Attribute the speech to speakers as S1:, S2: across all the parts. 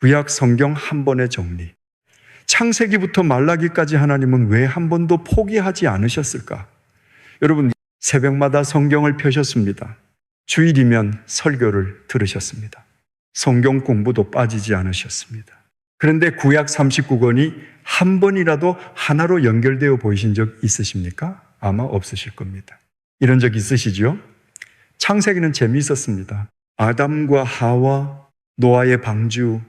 S1: 구약 성경 한 번의 정리. 창세기부터 말라기까지 하나님은 왜 한 번도 포기하지 않으셨을까? 여러분, 새벽마다 성경을 펴셨습니다. 주일이면 설교를 들으셨습니다. 성경 공부도 빠지지 않으셨습니다. 그런데 구약 39권이 한 번이라도 하나로 연결되어 보이신 적 있으십니까? 아마 없으실 겁니다. 이런 적 있으시죠? 창세기는 재미있었습니다. 아담과 하와, 노아의 방주,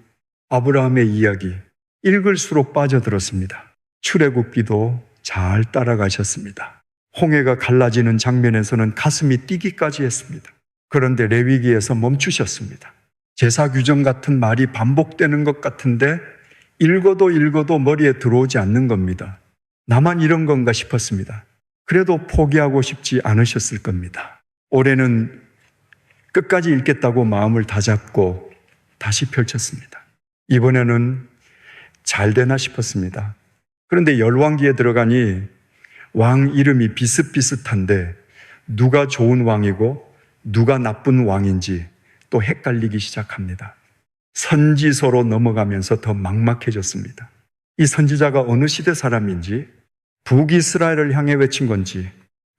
S1: 아브라함의 이야기, 읽을수록 빠져들었습니다. 출애굽기도 잘 따라가셨습니다. 홍해가 갈라지는 장면에서는 가슴이 뛰기까지 했습니다. 그런데 레위기에서 멈추셨습니다. 제사 규정 같은 말이 반복되는 것 같은데 읽어도 머리에 들어오지 않는 겁니다. 나만 이런 건가 싶었습니다. 그래도 포기하고 싶지 않으셨을 겁니다. 올해는 끝까지 읽겠다고 마음을 다잡고 다시 펼쳤습니다. 이번에는 잘 되나 싶었습니다. 그런데 열왕기에 들어가니 왕 이름이 비슷비슷한데 누가 좋은 왕이고 누가 나쁜 왕인지 또 헷갈리기 시작합니다. 선지서로 넘어가면서 더 막막해졌습니다. 이 선지자가 어느 시대 사람인지, 북이스라엘을 향해 외친 건지,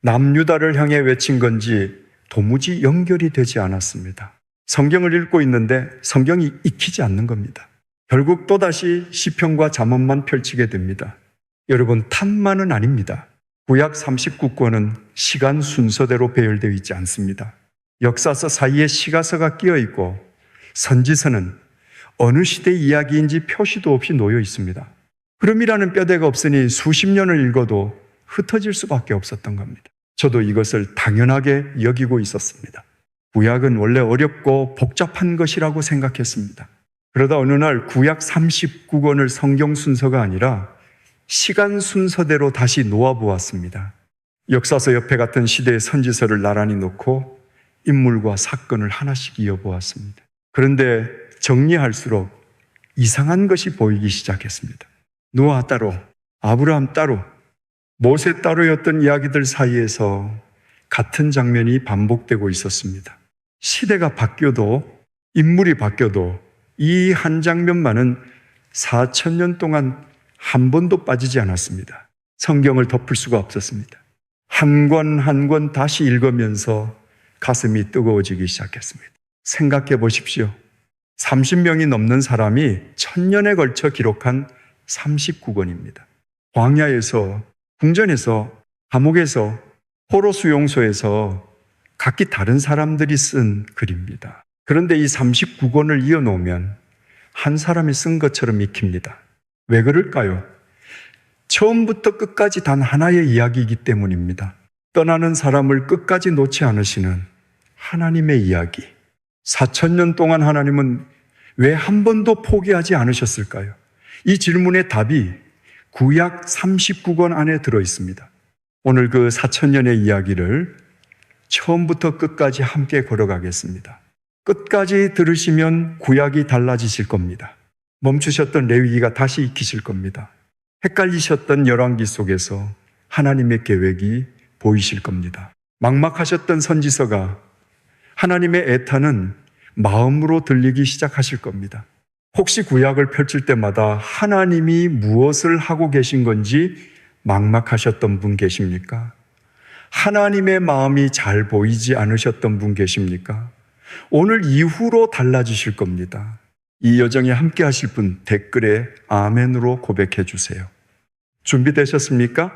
S1: 남유다를 향해 외친 건지 도무지 연결이 되지 않았습니다. 성경을 읽고 있는데 성경이 익히지 않는 겁니다. 결국 또다시 시편과 잠언만 펼치게 됩니다. 여러분, 탐만은 아닙니다. 구약 39권은 시간 순서대로 배열되어 있지 않습니다. 역사서 사이에 시가서가 끼어 있고 선지서는 어느 시대 이야기인지 표시도 없이 놓여 있습니다. 흐름이라는 뼈대가 없으니 수십 년을 읽어도 흩어질 수밖에 없었던 겁니다. 저도 이것을 당연하게 여기고 있었습니다. 구약은 원래 어렵고 복잡한 것이라고 생각했습니다. 그러다 어느 날 구약 39권을 성경 순서가 아니라 시간 순서대로 다시 놓아보았습니다. 역사서 옆에 같은 시대의 선지서를 나란히 놓고 인물과 사건을 하나씩 이어보았습니다. 그런데 정리할수록 이상한 것이 보이기 시작했습니다. 노아 따로, 아브라함 따로, 모세 따로였던 이야기들 사이에서 같은 장면이 반복되고 있었습니다. 시대가 바뀌어도, 인물이 바뀌어도 이 한 장면만은 4,000년 동안 한 번도 빠지지 않았습니다. 성경을 덮을 수가 없었습니다. 한 권 한 권 다시 읽으면서 가슴이 뜨거워지기 시작했습니다. 생각해 보십시오. 30명이 넘는 사람이 1000년에 걸쳐 기록한 39권입니다. 광야에서, 궁전에서, 감옥에서, 포로 수용소에서 각기 다른 사람들이 쓴 글입니다. 그런데 이 39권을 이어놓으면 한 사람이 쓴 것처럼 익힙니다. 왜 그럴까요? 처음부터 끝까지 단 하나의 이야기이기 때문입니다. 떠나는 사람을 끝까지 놓지 않으시는 하나님의 이야기. 4,000년 동안 하나님은 왜 한 번도 포기하지 않으셨을까요? 이 질문의 답이 구약 39권 안에 들어 있습니다. 오늘 그 4,000년의 이야기를 처음부터 끝까지 함께 걸어가겠습니다. 끝까지 들으시면 구약이 달라지실 겁니다. 멈추셨던 레위기가 다시 익히실 겁니다. 헷갈리셨던 열왕기 속에서 하나님의 계획이 보이실 겁니다. 막막하셨던 선지서가 하나님의 애타는 마음으로 들리기 시작하실 겁니다. 혹시 구약을 펼칠 때마다 하나님이 무엇을 하고 계신 건지 막막하셨던 분 계십니까? 하나님의 마음이 잘 보이지 않으셨던 분 계십니까? 오늘 이후로 달라지실 겁니다. 이 여정에 함께 하실 분 댓글에 아멘으로 고백해 주세요. 준비되셨습니까?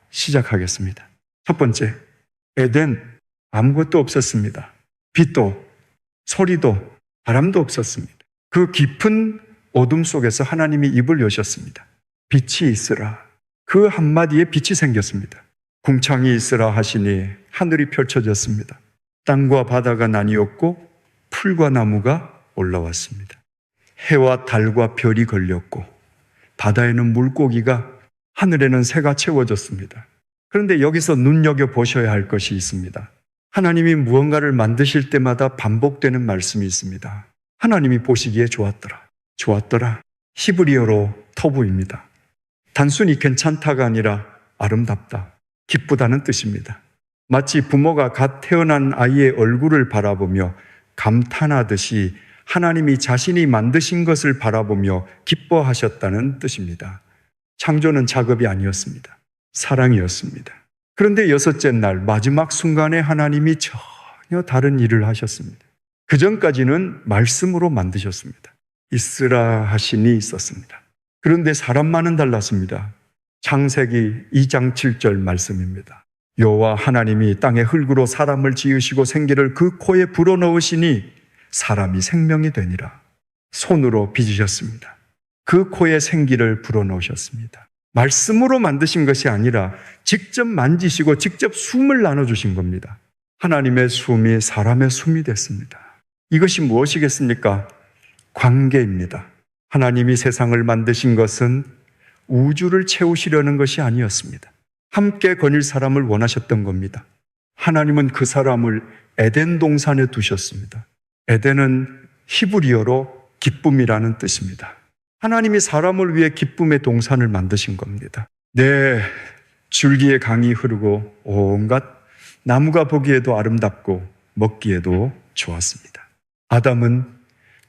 S1: 시작하겠습니다. 첫 번째, 에덴 아무것도 없었습니다. 빛도, 소리도, 바람도 없었습니다. 그 깊은 어둠 속에서 하나님이 입을 여셨습니다. 빛이 있으라. 그 한마디에 빛이 생겼습니다. 궁창이 있으라 하시니 하늘이 펼쳐졌습니다. 땅과 바다가 나뉘었고 풀과 나무가 올라왔습니다. 해와 달과 별이 걸렸고 바다에는 물고기가, 하늘에는 새가 채워졌습니다. 그런데 여기서 눈여겨보셔야 할 것이 있습니다. 하나님이 무언가를 만드실 때마다 반복되는 말씀이 있습니다. 하나님이 보시기에 좋았더라. 좋았더라. 히브리어로 터부입니다. 단순히 괜찮다가 아니라 아름답다, 기쁘다는 뜻입니다. 마치 부모가 갓 태어난 아이의 얼굴을 바라보며 감탄하듯이 하나님이 자신이 만드신 것을 바라보며 기뻐하셨다는 뜻입니다. 창조는 작업이 아니었습니다. 사랑이었습니다. 그런데 여섯째 날 마지막 순간에 하나님이 전혀 다른 일을 하셨습니다. 그 전까지는 말씀으로 만드셨습니다. 있으라 하시니 있었습니다. 그런데 사람만은 달랐습니다. 창세기 2장 7절 말씀입니다. 여호와 하나님이 땅의 흙으로 사람을 지으시고 생기를 그 코에 불어넣으시니 사람이 생명이 되니라. 손으로 빚으셨습니다. 그 코에 생기를 불어넣으셨습니다. 말씀으로 만드신 것이 아니라 직접 만지시고 직접 숨을 나눠주신 겁니다. 하나님의 숨이 사람의 숨이 됐습니다. 이것이 무엇이겠습니까? 관계입니다. 하나님이 세상을 만드신 것은 우주를 채우시려는 것이 아니었습니다. 함께 거닐 사람을 원하셨던 겁니다. 하나님은 그 사람을 에덴 동산에 두셨습니다. 에덴은 히브리어로 기쁨이라는 뜻입니다. 하나님이 사람을 위해 기쁨의 동산을 만드신 겁니다. 네, 줄기에 강이 흐르고 온갖 나무가 보기에도 아름답고 먹기에도 좋았습니다. 아담은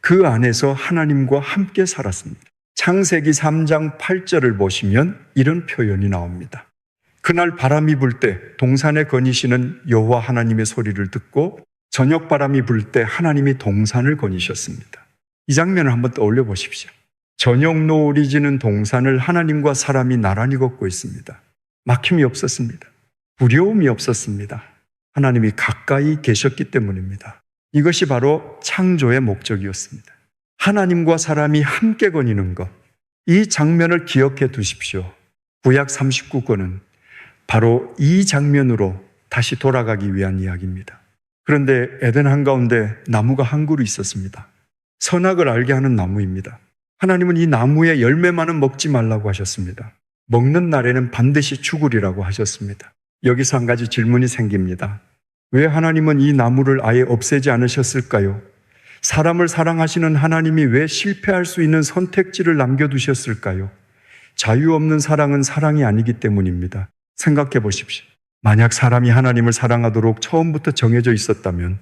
S1: 그 안에서 하나님과 함께 살았습니다. 창세기 3장 8절을 보시면 이런 표현이 나옵니다. 그날 바람이 불 때 동산에 거니시는 여호와 하나님의 소리를 듣고 저녁 바람이 불 때 하나님이 동산을 거니셨습니다. 이 장면을 한번 떠올려 보십시오. 저녁 노을이 지는 동산을 하나님과 사람이 나란히 걷고 있습니다. 막힘이 없었습니다. 두려움이 없었습니다. 하나님이 가까이 계셨기 때문입니다. 이것이 바로 창조의 목적이었습니다. 하나님과 사람이 함께 거니는 것, 이 장면을 기억해 두십시오. 구약 39권은 바로 이 장면으로 다시 돌아가기 위한 이야기입니다. 그런데 에덴 한가운데 나무가 한 그루 있었습니다. 선악을 알게 하는 나무입니다. 하나님은 이 나무의 열매만은 먹지 말라고 하셨습니다. 먹는 날에는 반드시 죽으리라고 하셨습니다. 여기서 한 가지 질문이 생깁니다. 왜 하나님은 이 나무를 아예 없애지 않으셨을까요? 사람을 사랑하시는 하나님이 왜 실패할 수 있는 선택지를 남겨두셨을까요? 자유 없는 사랑은 사랑이 아니기 때문입니다. 생각해 보십시오. 만약 사람이 하나님을 사랑하도록 처음부터 정해져 있었다면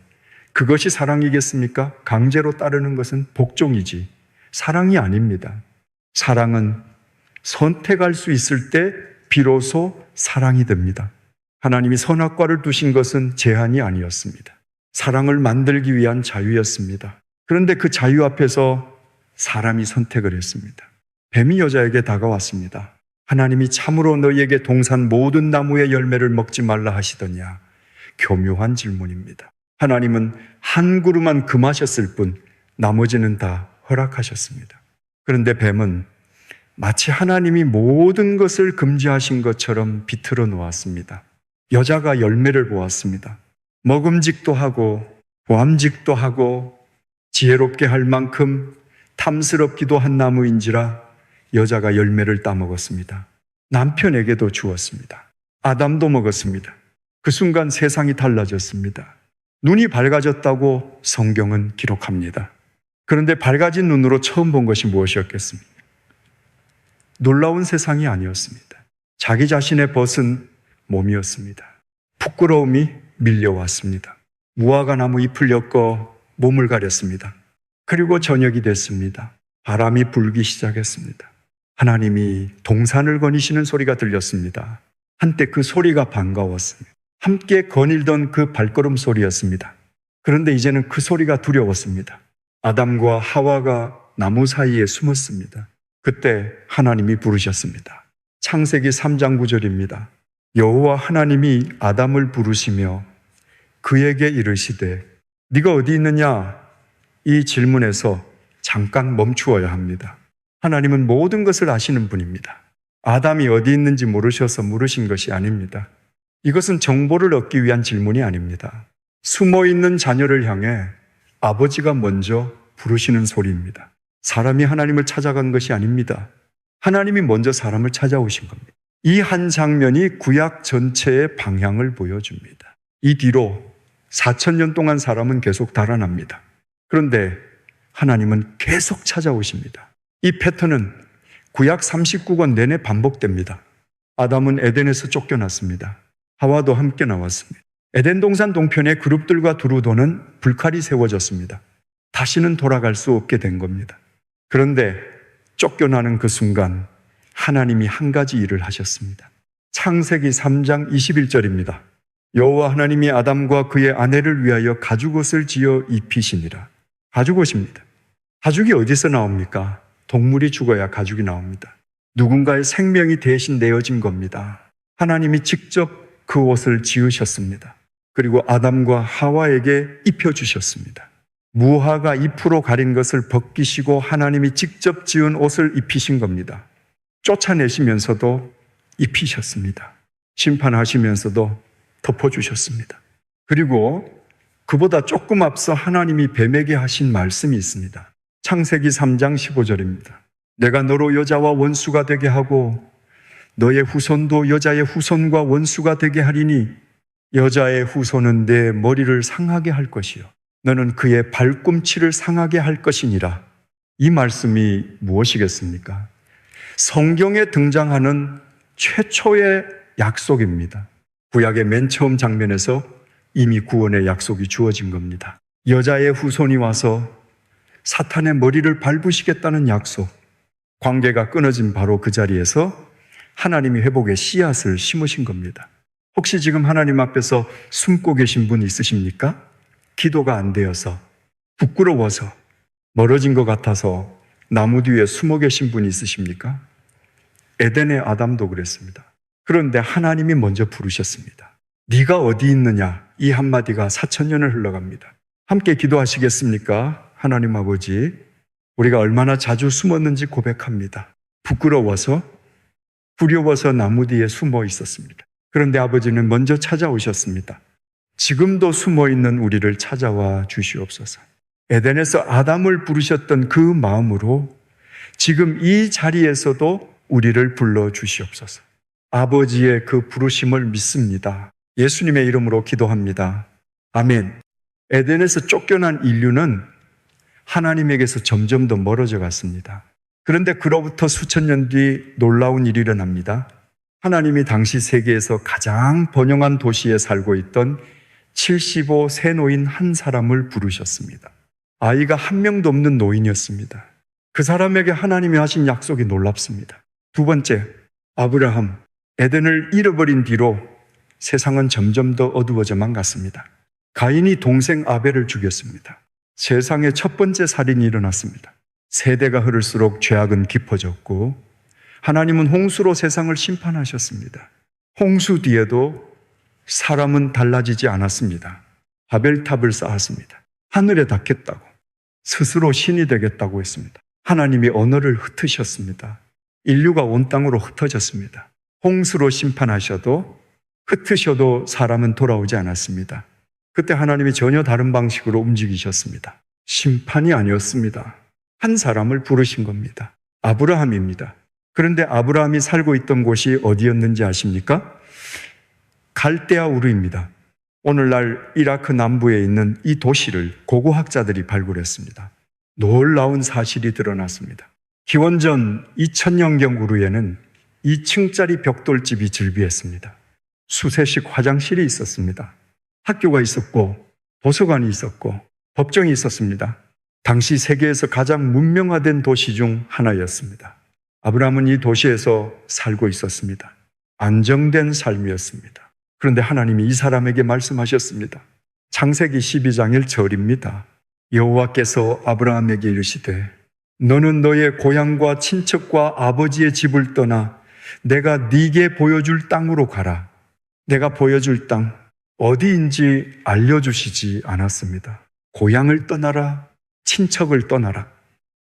S1: 그것이 사랑이겠습니까? 강제로 따르는 것은 복종이지 사랑이 아닙니다. 사랑은 선택할 수 있을 때 비로소 사랑이 됩니다. 하나님이 선악과를 두신 것은 제한이 아니었습니다. 사랑을 만들기 위한 자유였습니다. 그런데 그 자유 앞에서 사람이 선택을 했습니다. 뱀이 여자에게 다가왔습니다. 하나님이 참으로 너희에게 동산 모든 나무의 열매를 먹지 말라 하시더냐? 교묘한 질문입니다. 하나님은 한 그루만 금하셨을 뿐 나머지는 다 허락하셨습니다. 그런데 뱀은 마치 하나님이 모든 것을 금지하신 것처럼 비틀어 놓았습니다. 여자가 열매를 보았습니다. 먹음직도 하고 보암직도 하고 지혜롭게 할 만큼 탐스럽기도 한 나무인지라 여자가 열매를 따먹었습니다. 남편에게도 주었습니다. 아담도 먹었습니다. 그 순간 세상이 달라졌습니다. 눈이 밝아졌다고 성경은 기록합니다. 그런데 밝아진 눈으로 처음 본 것이 무엇이었겠습니까? 놀라운 세상이 아니었습니다. 자기 자신의 벗은 몸이었습니다. 부끄러움이 밀려왔습니다. 무화과 나무 잎을 엮어 몸을 가렸습니다. 그리고 저녁이 됐습니다. 바람이 불기 시작했습니다. 하나님이 동산을 거니시는 소리가 들렸습니다. 한때 그 소리가 반가웠습니다. 함께 거닐던 그 발걸음 소리였습니다. 그런데 이제는 그 소리가 두려웠습니다. 아담과 하와가 나무 사이에 숨었습니다. 그때 하나님이 부르셨습니다. 창세기 3장 9절입니다. 여호와 하나님이 아담을 부르시며 그에게 이르시되 네가 어디 있느냐? 이 질문에서 잠깐 멈추어야 합니다. 하나님은 모든 것을 아시는 분입니다. 아담이 어디 있는지 모르셔서 물으신 것이 아닙니다. 이것은 정보를 얻기 위한 질문이 아닙니다. 숨어있는 자녀를 향해 아버지가 먼저 부르시는 소리입니다. 사람이 하나님을 찾아간 것이 아닙니다. 하나님이 먼저 사람을 찾아오신 겁니다. 이 한 장면이 구약 전체의 방향을 보여줍니다. 이 뒤로 4,000년 동안 사람은 계속 달아납니다. 그런데 하나님은 계속 찾아오십니다. 이 패턴은 구약 39권 내내 반복됩니다. 아담은 에덴에서 쫓겨났습니다. 하와도 함께 나왔습니다. 에덴 동산 동편에 그룹들과 두루 도는 불칼이 세워졌습니다. 다시는 돌아갈 수 없게 된 겁니다. 그런데 쫓겨나는 그 순간 하나님이 한 가지 일을 하셨습니다. 창세기 3장 21절입니다. 여호와 하나님이 아담과 그의 아내를 위하여 가죽옷을 지어 입히시니라. 가죽옷입니다. 가죽이 어디서 나옵니까? 동물이 죽어야 가죽이 나옵니다. 누군가의 생명이 대신 내어진 겁니다. 하나님이 직접 그 옷을 지으셨습니다. 그리고 아담과 하와에게 입혀주셨습니다. 무화과 잎으로 가린 것을 벗기시고 하나님이 직접 지은 옷을 입히신 겁니다. 쫓아내시면서도 입히셨습니다. 심판하시면서도 덮어주셨습니다. 그리고 그보다 조금 앞서 하나님이 뱀에게 하신 말씀이 있습니다. 창세기 3장 15절입니다. 내가 너로 여자와 원수가 되게 하고 너의 후손도 여자의 후손과 원수가 되게 하리니 여자의 후손은 내 머리를 상하게 할 것이요 너는 그의 발꿈치를 상하게 할 것이니라. 이 말씀이 무엇이겠습니까? 성경에 등장하는 최초의 약속입니다. 구약의 맨 처음 장면에서 이미 구원의 약속이 주어진 겁니다. 여자의 후손이 와서 사탄의 머리를 밟으시겠다는 약속. 관계가 끊어진 바로 그 자리에서 하나님이 회복의 씨앗을 심으신 겁니다. 혹시 지금 하나님 앞에서 숨고 계신 분 있으십니까? 기도가 안 되어서, 부끄러워서, 멀어진 것 같아서 나무 뒤에 숨어 계신 분 있으십니까? 에덴의 아담도 그랬습니다. 그런데 하나님이 먼저 부르셨습니다. 네가 어디 있느냐? 이 한마디가 4000년을 흘러갑니다. 함께 기도하시겠습니까? 하나님 아버지, 우리가 얼마나 자주 숨었는지 고백합니다. 부끄러워서, 두려워서 나무 뒤에 숨어 있었습니다. 그런데 아버지는 먼저 찾아오셨습니다. 지금도 숨어 있는 우리를 찾아와 주시옵소서. 에덴에서 아담을 부르셨던 그 마음으로 지금 이 자리에서도 우리를 불러 주시옵소서. 아버지의 그 부르심을 믿습니다. 예수님의 이름으로 기도합니다. 아멘. 에덴에서 쫓겨난 인류는 하나님에게서 점점 더 멀어져 갔습니다. 그런데 그로부터 수천 년 뒤 놀라운 일이 일어납니다. 하나님이 당시 세계에서 가장 번영한 도시에 살고 있던 75세 노인 한 사람을 부르셨습니다. 아이가 한 명도 없는 노인이었습니다. 그 사람에게 하나님이 하신 약속이 놀랍습니다. 두 번째, 아브라함. 에덴을 잃어버린 뒤로 세상은 점점 더 어두워져만 갔습니다. 가인이 동생 아벨을 죽였습니다. 세상에 첫 번째 살인이 일어났습니다. 세대가 흐를수록 죄악은 깊어졌고 하나님은 홍수로 세상을 심판하셨습니다. 홍수 뒤에도 사람은 달라지지 않았습니다. 바벨탑을 쌓았습니다. 하늘에 닿겠다고, 스스로 신이 되겠다고 했습니다. 하나님이 언어를 흩으셨습니다. 인류가 온 땅으로 흩어졌습니다. 홍수로 심판하셔도 흩으셔도 사람은 돌아오지 않았습니다. 그때 하나님이 전혀 다른 방식으로 움직이셨습니다. 심판이 아니었습니다. 한 사람을 부르신 겁니다. 아브라함입니다. 그런데 아브라함이 살고 있던 곳이 어디였는지 아십니까? 갈대아 우르입니다. 오늘날 이라크 남부에 있는 이 도시를 고고학자들이 발굴했습니다. 놀라운 사실이 드러났습니다. 기원전 2000년경 우르에는 2층짜리 벽돌집이 즐비했습니다. 수세식 화장실이 있었습니다. 학교가 있었고 도서관이 있었고 법정이 있었습니다. 당시 세계에서 가장 문명화된 도시 중 하나였습니다. 아브라함은 이 도시에서 살고 있었습니다. 안정된 삶이었습니다. 그런데 하나님이 이 사람에게 말씀하셨습니다. 창세기 12장 1절입니다. 여호와께서 아브라함에게 이르시되 너는 너의 고향과 친척과 아버지의 집을 떠나 내가 네게 보여줄 땅으로 가라. 내가 보여줄 땅 어디인지 알려주시지 않았습니다. 고향을 떠나라, 친척을 떠나라,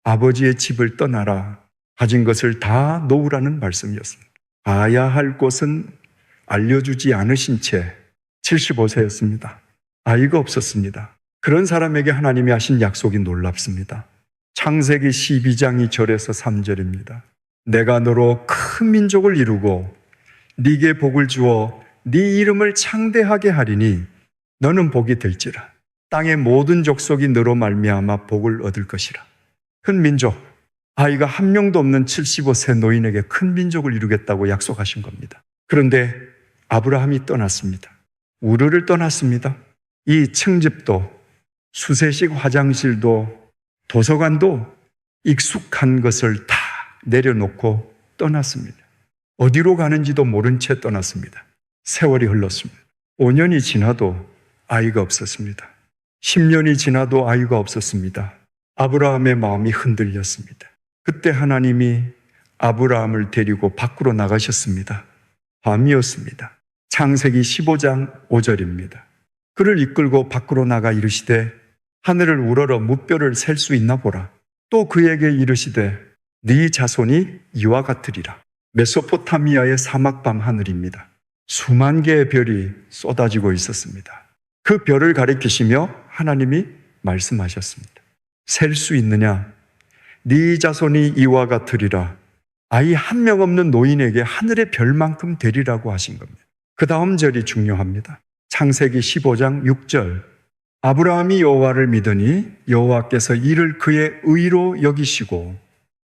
S1: 아버지의 집을 떠나라, 가진 것을 다 놓으라는 말씀이었습니다. 가야 할 곳은 알려주지 않으신 채 75세였습니다. 아이가 없었습니다. 그런 사람에게 하나님이 하신 약속이 놀랍습니다. 창세기 12장 2절에서 3절입니다. 내가 너로 큰 민족을 이루고 네게 복을 주어 네 이름을 창대하게 하리니 너는 복이 될지라. 땅의 모든 족속이 너로 말미암아 복을 얻을 것이라. 큰 민족, 아이가 한 명도 없는 75세 노인에게 큰 민족을 이루겠다고 약속하신 겁니다. 그런데 아브라함이 떠났습니다. 우르를 떠났습니다. 이 층집도 수세식 화장실도 도서관도 익숙한 것을 다 내려놓고 떠났습니다. 어디로 가는지도 모른 채 떠났습니다. 세월이 흘렀습니다. 5년이 지나도 아이가 없었습니다. 10년이 지나도 아이가 없었습니다. 아브라함의 마음이 흔들렸습니다. 그때 하나님이 아브라함을 데리고 밖으로 나가셨습니다. 밤이었습니다. 창세기 15장 5절입니다. 그를 이끌고 밖으로 나가 이르시되 하늘을 우러러 무뼈를 셀 수 있나 보라. 또 그에게 이르시되 네 자손이 이와 같으리라. 메소포타미아의 사막밤 하늘입니다. 수만 개의 별이 쏟아지고 있었습니다. 그 별을 가리키시며 하나님이 말씀하셨습니다. 셀 수 있느냐? 네 자손이 이와 같으리라. 아이 한 명 없는 노인에게 하늘의 별만큼 되리라고 하신 겁니다. 그 다음 절이 중요합니다. 창세기 15장 6절. 아브라함이 여호와를 믿으니 여호와께서 이를 그의 의로 여기시고,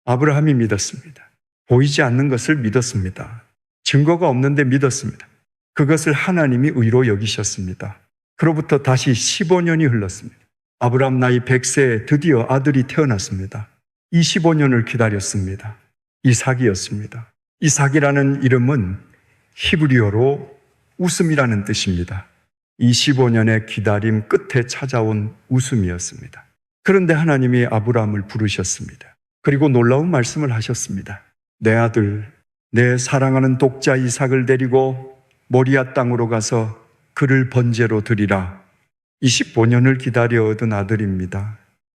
S1: 아브라함이 믿었습니다. 보이지 않는 것을 믿었습니다. 증거가 없는데 믿었습니다. 그것을 하나님이 의로 여기셨습니다. 그로부터 다시 15년이 흘렀습니다. 아브라함 나이 100세에 드디어 아들이 태어났습니다. 25년을 기다렸습니다. 이삭이었습니다. 이삭이라는 이름은 히브리어로 웃음이라는 뜻입니다. 25년의 기다림 끝에 찾아온 웃음이었습니다. 그런데 하나님이 아브라함을 부르셨습니다. 그리고 놀라운 말씀을 하셨습니다. 내 아들, 내 사랑하는 독자 이삭을 데리고 모리아 땅으로 가서 그를 번제로 드리라. 25년을 기다려 얻은 아들입니다.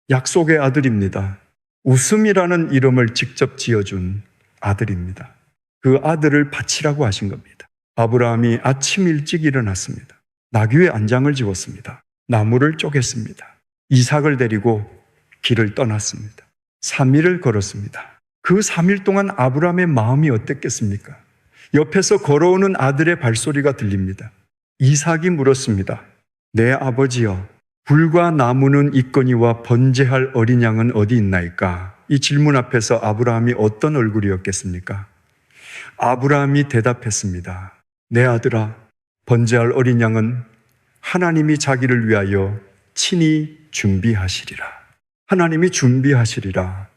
S1: 약속의 아들입니다. 웃음이라는 이름을 직접 지어준 아들입니다. 그 아들을 바치라고 하신 겁니다. 아브라함이 아침 일찍 일어났습니다. 나귀의 안장을 집었습니다. 나무를 쪼갰습니다. 이삭을 데리고 길을 떠났습니다. 3일을 걸었습니다. 그 3일 동안 아브라함의 마음이 어땠겠습니까? 옆에서 걸어오는 아들의 발소리가 들립니다. 이삭이 물었습니다. 내 아버지여, 불과 나무는 있거니와 번제할 어린 양은 어디 있나이까? 이 질문 앞에서 아브라함이 어떤 얼굴이었겠습니까? 아브라함이 대답했습니다. 내 아들아, 번제할 어린 양은 하나님이 자기를 위하여 친히 준비하시리라. 하나님이 준비하시리라.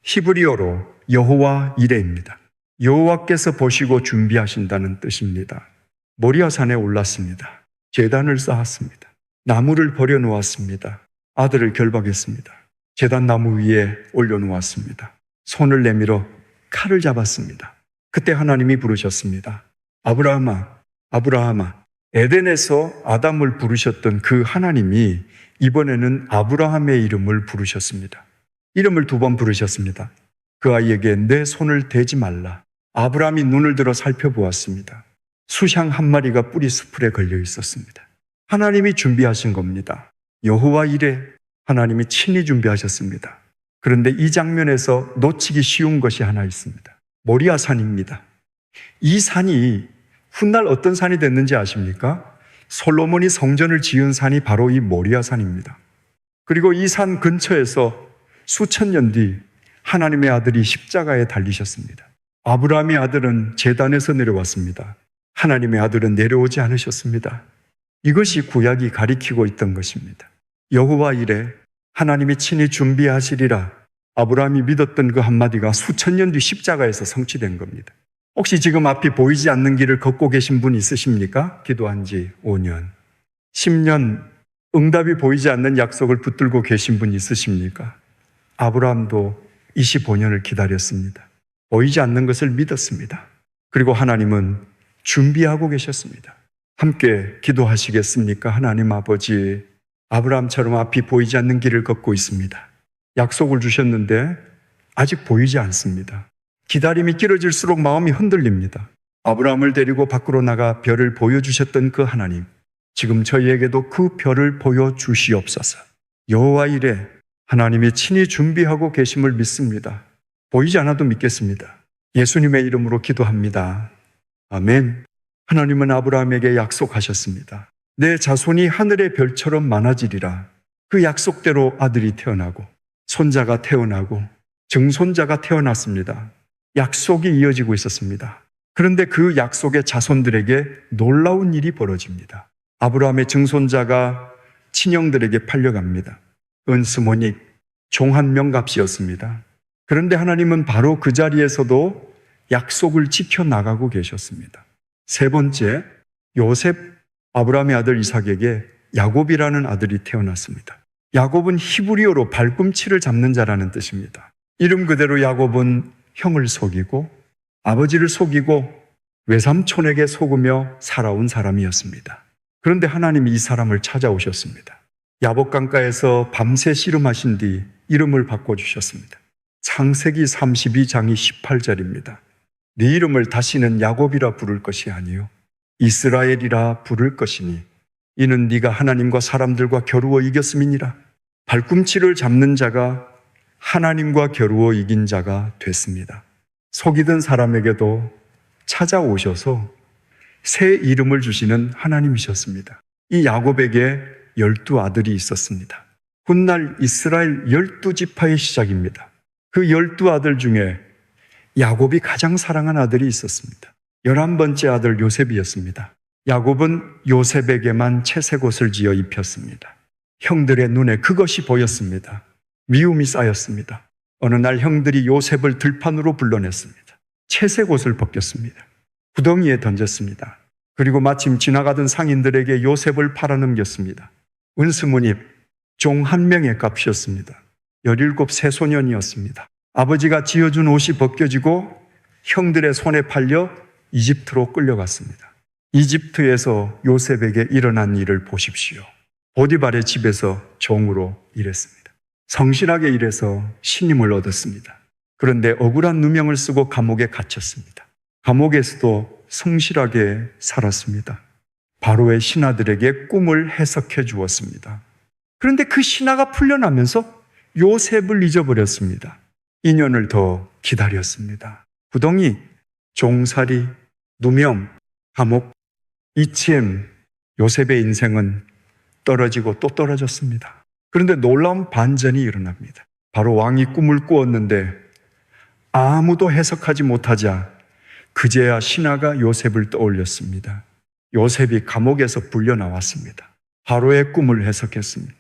S1: 히브리어로 여호와 이레입니다. 여호와께서 보시고 준비하신다는 뜻입니다. 모리아산에 올랐습니다. 제단을 쌓았습니다. 나무를 버려놓았습니다. 아들을 결박했습니다. 제단 나무 위에 올려놓았습니다. 손을 내밀어 칼을 잡았습니다. 그때 하나님이 부르셨습니다. 아브라함아, 아브라함아. 에덴에서 아담을 부르셨던 그 하나님이 이번에는 아브라함의 이름을 부르셨습니다. 이름을 2번 부르셨습니다. 그 아이에게 내 손을 대지 말라. 아브라함이 눈을 들어 살펴보았습니다. 수샹 한 마리가 뿌리 수풀에 걸려 있었습니다. 하나님이 준비하신 겁니다. 여호와 이레, 하나님이 친히 준비하셨습니다. 그런데 이 장면에서 놓치기 쉬운 것이 하나 있습니다. 모리아 산입니다. 이 산이 훗날 어떤 산이 됐는지 아십니까? 솔로몬이 성전을 지은 산이 바로 이 모리아 산입니다. 그리고 이 산 근처에서 수천 년 뒤 하나님의 아들이 십자가에 달리셨습니다. 아브라함의 아들은 제단에서 내려왔습니다. 하나님의 아들은 내려오지 않으셨습니다. 이것이 구약이 가리키고 있던 것입니다. 여호와 이레, 하나님이 친히 준비하시리라. 아브라함이 믿었던 그 한마디가 수천 년 뒤 십자가에서 성취된 겁니다. 혹시 지금 앞이 보이지 않는 길을 걷고 계신 분 있으십니까? 기도한 지 5년, 10년 응답이 보이지 않는 약속을 붙들고 계신 분 있으십니까? 아브라함도 25년을 기다렸습니다. 보이지 않는 것을 믿었습니다. 그리고 하나님은 준비하고 계셨습니다. 함께 기도하시겠습니까? 하나님 아버지, 아브라함처럼 앞이 보이지 않는 길을 걷고 있습니다. 약속을 주셨는데 아직 보이지 않습니다. 기다림이 길어질수록 마음이 흔들립니다. 아브라함을 데리고 밖으로 나가 별을 보여주셨던 그 하나님, 지금 저희에게도 그 별을 보여주시옵소서. 여호와 이레, 하나님이 친히 준비하고 계심을 믿습니다. 보이지 않아도 믿겠습니다. 예수님의 이름으로 기도합니다. 아멘. 하나님은 아브라함에게 약속하셨습니다. 내 자손이 하늘의 별처럼 많아지리라. 그 약속대로 아들이 태어나고 손자가 태어나고 증손자가 태어났습니다. 약속이 이어지고 있었습니다. 그런데 그 약속의 자손들에게 놀라운 일이 벌어집니다. 아브라함의 증손자가 친형들에게 팔려갑니다. 은스모닉, 종 한 명 값이었습니다. 그런데 하나님은 바로 그 자리에서도 약속을 지켜나가고 계셨습니다. 세 번째, 요셉, 아브라함의 아들 이삭에게 야곱이라는 아들이 태어났습니다. 야곱은 히브리어로 발꿈치를 잡는 자라는 뜻입니다. 이름 그대로 야곱은 형을 속이고 아버지를 속이고 외삼촌에게 속으며 살아온 사람이었습니다. 그런데 하나님이 이 사람을 찾아오셨습니다. 야복강가에서 밤새 씨름하신 뒤 이름을 바꿔주셨습니다. 창세기 32장이 18절입니다. 네 이름을 다시는 야곱이라 부를 것이 아니요 이스라엘이라 부를 것이니 이는 네가 하나님과 사람들과 겨루어 이겼음이니라. 발꿈치를 잡는 자가 하나님과 겨루어 이긴 자가 됐습니다. 속이던 사람에게도 찾아오셔서 새 이름을 주시는 하나님이셨습니다. 이 야곱에게 12아들이 있었습니다. 훗날 이스라엘 12지파의 시작입니다. 그 12아들 중에 야곱이 가장 사랑한 아들이 있었습니다. 11번째 아들 요셉이었습니다. 야곱은 요셉에게만 채색 옷을 지어 입혔습니다. 형들의 눈에 그것이 보였습니다. 미움이 쌓였습니다. 어느 날 형들이 요셉을 들판으로 불러냈습니다. 채색 옷을 벗겼습니다. 구덩이에 던졌습니다. 그리고 마침 지나가던 상인들에게 요셉을 팔아넘겼습니다. 은수무늬 종 한 명의 값이었습니다. 17 새소년이었습니다. 아버지가 지어준 옷이 벗겨지고 형들의 손에 팔려 이집트로 끌려갔습니다. 이집트에서 요셉에게 일어난 일을 보십시오. 보디발의 집에서 종으로 일했습니다. 성실하게 일해서 신임을 얻었습니다. 그런데 억울한 누명을 쓰고 감옥에 갇혔습니다. 감옥에서도 성실하게 살았습니다. 바로의 신하들에게 꿈을 해석해 주었습니다. 그런데 그 신하가 풀려나면서 요셉을 잊어버렸습니다. 2년을 더 기다렸습니다. 구덩이, 종살이, 누명, 감옥, 이치엠, 요셉의 인생은 떨어지고 또 떨어졌습니다. 그런데 놀라운 반전이 일어납니다. 바로 왕이 꿈을 꾸었는데 아무도 해석하지 못하자 그제야 신하가 요셉을 떠올렸습니다. 요셉이 감옥에서 불려나왔습니다. 바로의 꿈을 해석했습니다.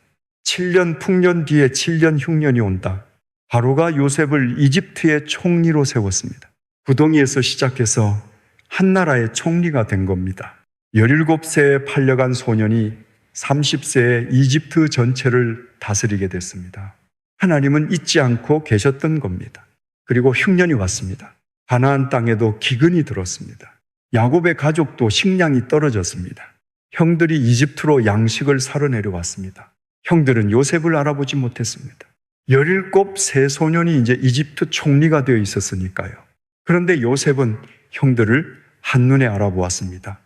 S1: 7년 풍년 뒤에 7년 흉년이 온다. 바로가 요셉을 이집트의 총리로 세웠습니다. 구덩이에서 시작해서 한 나라의 총리가 된 겁니다. 17세에 팔려간 소년이 30세에 이집트 전체를 다스리게 됐습니다. 하나님은 잊지 않고 계셨던 겁니다. 그리고 흉년이 왔습니다. 가나안 땅에도 기근이 들었습니다. 야곱의 가족도 식량이 떨어졌습니다. 형들이 이집트로 양식을 사러 내려왔습니다. 형들은 요셉을 알아보지 못했습니다. 17 새소년이 이제 이집트 총리가 되어 있었으니까요. 그런데 요셉은 형들을 한눈에 알아보았습니다.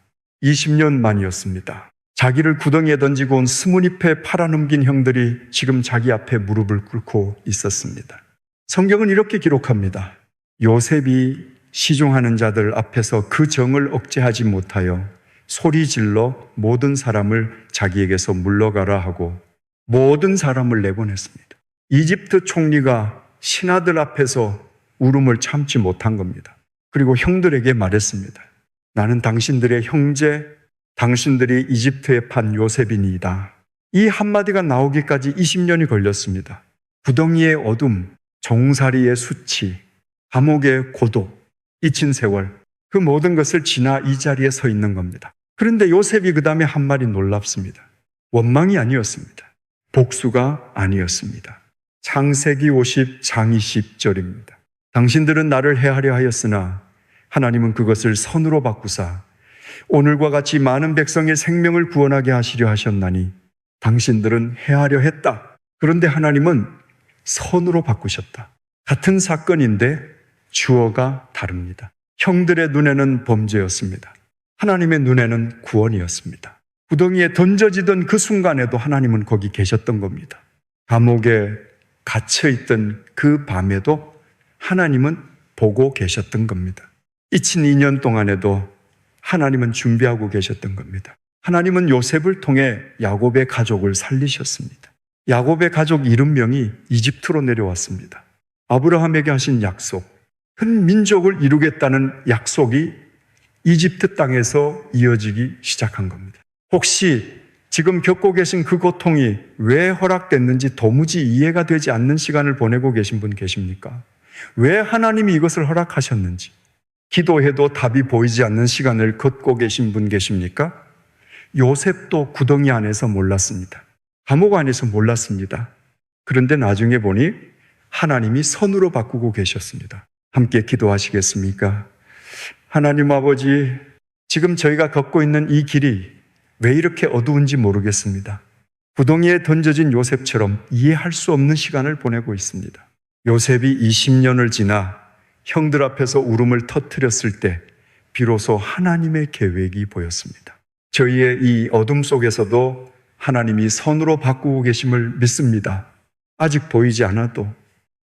S1: 20년 만이었습니다. 자기를 구덩이에 던지고 온 스무잎에 팔아넘긴 형들이 지금 자기 앞에 무릎을 꿇고 있었습니다. 성경은 이렇게 기록합니다. 요셉이 시종하는 자들 앞에서 그 정을 억제하지 못하여 소리질러 모든 사람을 자기에게서 물러가라 하고 모든 사람을 내보냈습니다. 이집트 총리가 신하들 앞에서 울음을 참지 못한 겁니다. 그리고 형들에게 말했습니다. 나는 당신들의 형제, 당신들이 이집트에 판 요셉이니이다. 이 한마디가 나오기까지 20년이 걸렸습니다. 구덩이의 어둠, 종살이의 수치, 감옥의 고독, 잊힌 세월, 그 모든 것을 지나 이 자리에 서 있는 겁니다. 그런데 요셉이 그 다음에 한 말이 놀랍습니다. 원망이 아니었습니다. 복수가 아니었습니다. 창세기 50장 20절입니다. 당신들은 나를 해하려 하였으나 하나님은 그것을 선으로 바꾸사 오늘과 같이 많은 백성의 생명을 구원하게 하시려 하셨나니 당신들은 해하려 했다. 그런데 하나님은 선으로 바꾸셨다. 같은 사건인데 주어가 다릅니다. 형들의 눈에는 범죄였습니다. 하나님의 눈에는 구원이었습니다. 구덩이에 던져지던 그 순간에도 하나님은 거기 계셨던 겁니다. 감옥에 갇혀있던 그 밤에도 하나님은 보고 계셨던 겁니다. 잊힌 2년 동안에도 하나님은 준비하고 계셨던 겁니다. 하나님은 요셉을 통해 야곱의 가족을 살리셨습니다. 야곱의 가족 70명이 이집트로 내려왔습니다. 아브라함에게 하신 약속, 큰 민족을 이루겠다는 약속이 이집트 땅에서 이어지기 시작한 겁니다. 혹시 지금 겪고 계신 그 고통이 왜 허락됐는지 도무지 이해가 되지 않는 시간을 보내고 계신 분 계십니까? 왜 하나님이 이것을 허락하셨는지 기도해도 답이 보이지 않는 시간을 걷고 계신 분 계십니까? 요셉도 구덩이 안에서 몰랐습니다. 감옥 안에서 몰랐습니다. 그런데 나중에 보니 하나님이 선으로 바꾸고 계셨습니다. 함께 기도하시겠습니까? 하나님 아버지, 지금 저희가 걷고 있는 이 길이 왜 이렇게 어두운지 모르겠습니다. 구덩이에 던져진 요셉처럼 이해할 수 없는 시간을 보내고 있습니다. 요셉이 20년을 지나 형들 앞에서 울음을 터뜨렸을 때 비로소 하나님의 계획이 보였습니다. 저희의 이 어둠 속에서도 하나님이 선으로 바꾸고 계심을 믿습니다. 아직 보이지 않아도,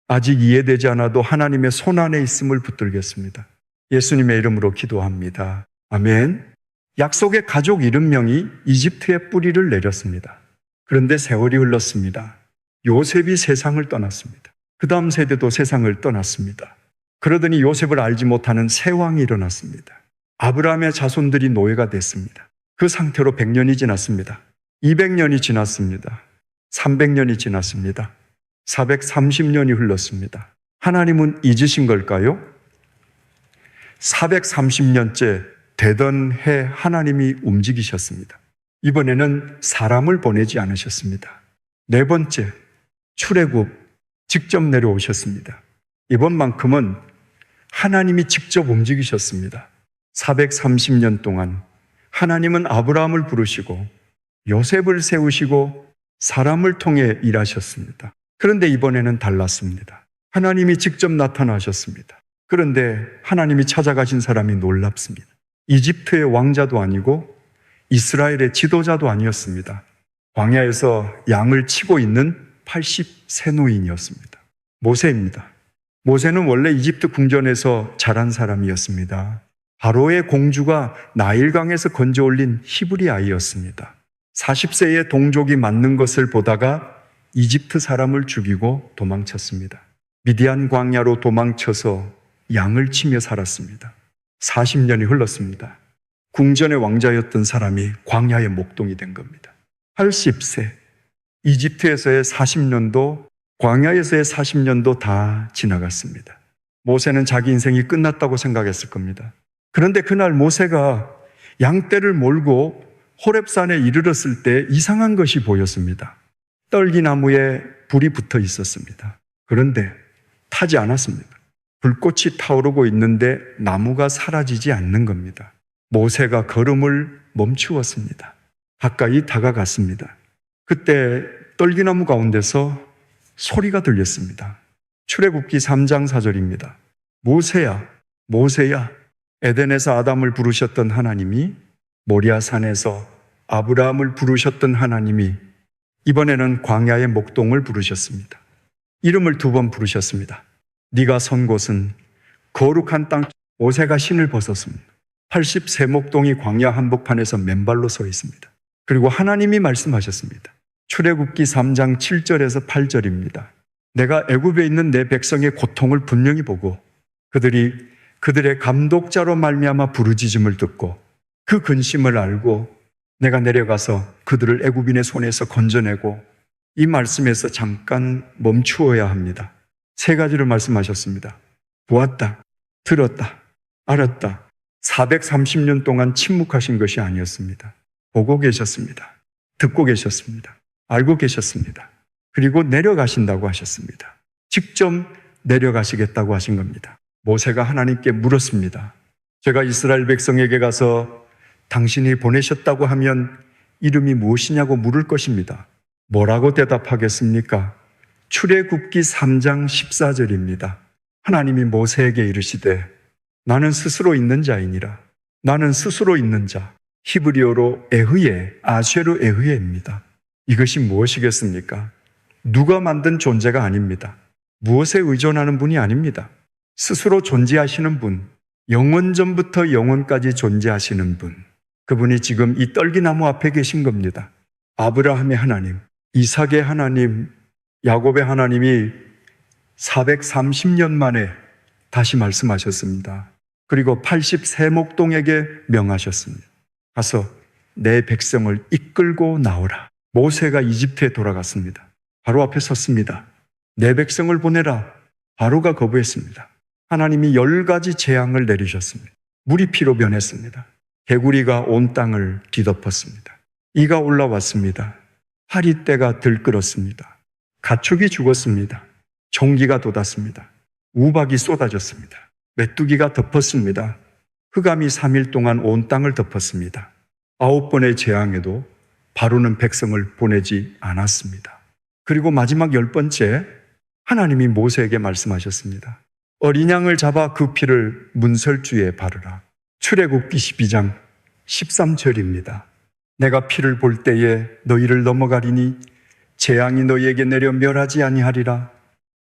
S1: 아직 이해되지 않아도 하나님의 손 안에 있음을 붙들겠습니다. 예수님의 이름으로 기도합니다. 아멘. 약속의 가족 70명이 이집트에 뿌리를 내렸습니다. 그런데 세월이 흘렀습니다. 요셉이 세상을 떠났습니다. 그 다음 세대도 세상을 떠났습니다. 그러더니 요셉을 알지 못하는 새 왕이 일어났습니다. 아브라함의 자손들이 노예가 됐습니다. 그 상태로 100년이 지났습니다. 200년이 지났습니다. 300년이 지났습니다. 430년이 흘렀습니다. 하나님은 잊으신 걸까요? 430년째 되던 해 하나님이 움직이셨습니다. 이번에는 사람을 보내지 않으셨습니다. 네 번째, 출애굽 직접 내려오셨습니다. 이번만큼은 하나님이 직접 움직이셨습니다. 430년 동안 하나님은 아브라함을 부르시고 요셉을 세우시고 사람을 통해 일하셨습니다. 그런데 이번에는 달랐습니다. 하나님이 직접 나타나셨습니다. 그런데 하나님이 찾아가신 사람이 놀랍습니다. 이집트의 왕자도 아니고 이스라엘의 지도자도 아니었습니다. 광야에서 양을 치고 있는 80세 노인이었습니다. 모세입니다. 모세는 원래 이집트 궁전에서 자란 사람이었습니다. 바로의 공주가 나일강에서 건져 올린 히브리 아이였습니다. 40세의 동족이 맞는 것을 보다가 이집트 사람을 죽이고 도망쳤습니다. 미디안 광야로 도망쳐서 양을 치며 살았습니다. 40년이 흘렀습니다. 궁전의 왕자였던 사람이 광야의 목동이 된 겁니다. 80세, 이집트에서의 40년도, 광야에서의 40년도 다 지나갔습니다. 모세는 자기 인생이 끝났다고 생각했을 겁니다. 그런데 그날 모세가 양떼를 몰고 호렙산에 이르렀을 때 이상한 것이 보였습니다. 떨기나무에 불이 붙어 있었습니다. 그런데 타지 않았습니다. 불꽃이 타오르고 있는데 나무가 사라지지 않는 겁니다. 모세가 걸음을 멈추었습니다. 가까이 다가갔습니다. 그때 떨기나무 가운데서 소리가 들렸습니다. 출애굽기 3장 4절입니다. 모세야, 모세야. 에덴에서 아담을 부르셨던 하나님이, 모리아산에서 아브라함을 부르셨던 하나님이 이번에는 광야의 목동을 부르셨습니다. 이름을 2번 부르셨습니다. 네가 선 곳은 거룩한 땅. 모세가 신을 벗었습니다. 80세 목동이 광야 한복판에서 맨발로 서 있습니다. 그리고 하나님이 말씀하셨습니다. 출애굽기 3장 7절에서 8절입니다. 내가 애굽에 있는 내 백성의 고통을 분명히 보고 그들의 감독자로 말미암아 부르짖음을 듣고 그 근심을 알고 내가 내려가서 그들을 애굽인의 손에서 건져내고, 이 말씀에서 잠깐 멈추어야 합니다. 3가지를 말씀하셨습니다. 보았다, 들었다, 알았다. 430년 동안 침묵하신 것이 아니었습니다. 보고 계셨습니다. 듣고 계셨습니다. 알고 계셨습니다. 그리고 내려가신다고 하셨습니다. 직접 내려가시겠다고 하신 겁니다. 모세가 하나님께 물었습니다. 제가 이스라엘 백성에게 가서 당신이 보내셨다고 하면 이름이 무엇이냐고 물을 것입니다. 뭐라고 대답하겠습니까? 출애굽기 3장 14절입니다. 하나님이 모세에게 이르시되 나는 스스로 있는 자이니라. 나는 스스로 있는 자. 히브리어로 에흐예, 아쉐르 에흐예입니다. 이것이 무엇이겠습니까? 누가 만든 존재가 아닙니다. 무엇에 의존하는 분이 아닙니다. 스스로 존재하시는 분, 영원 전부터 영원까지 존재하시는 분, 그분이 지금 이 떨기나무 앞에 계신 겁니다. 아브라함의 하나님, 이삭의 하나님, 야곱의 하나님이 430년 만에 다시 말씀하셨습니다. 그리고 80세 목동에게 명하셨습니다. 가서 내 백성을 이끌고 나오라. 모세가 이집트에 돌아갔습니다. 바로 앞에 섰습니다. 내 백성을 보내라. 바로가 거부했습니다. 하나님이 10가지 재앙을 내리셨습니다. 물이 피로 변했습니다. 개구리가 온 땅을 뒤덮었습니다. 이가 올라왔습니다. 파리떼가 들끓었습니다. 가축이 죽었습니다. 종기가 돋았습니다. 우박이 쏟아졌습니다. 메뚜기가 덮었습니다. 흑암이 3일 동안 온 땅을 덮었습니다. 9번의 재앙에도 바로는 백성을 보내지 않았습니다. 그리고 마지막 10번째, 하나님이 모세에게 말씀하셨습니다. 어린 양을 잡아 그 피를 문설주에 바르라. 출애굽기 12장 13절입니다. 내가 피를 볼 때에 너희를 넘어가리니 재앙이 너희에게 내려 멸하지 아니하리라.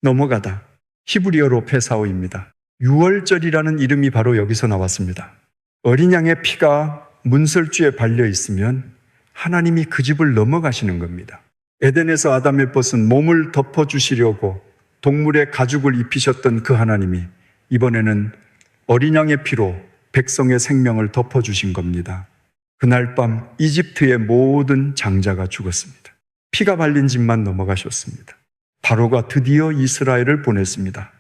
S1: 넘어가다. 히브리어로 페사오입니다. 유월절이라는 이름이 바로 여기서 나왔습니다. 어린 양의 피가 문설주에 발려 있으면 하나님이 그 집을 넘어가시는 겁니다. 에덴에서 아담의 벗은 몸을 덮어주시려고 동물의 가죽을 입히셨던 그 하나님이 이번에는 어린 양의 피로 백성의 생명을 덮어주신 겁니다. 그날 밤 이집트의 모든 장자가 죽었습니다. 피가 발린 집만 넘어가셨습니다. 바로가 드디어 이스라엘을 보냈습니다.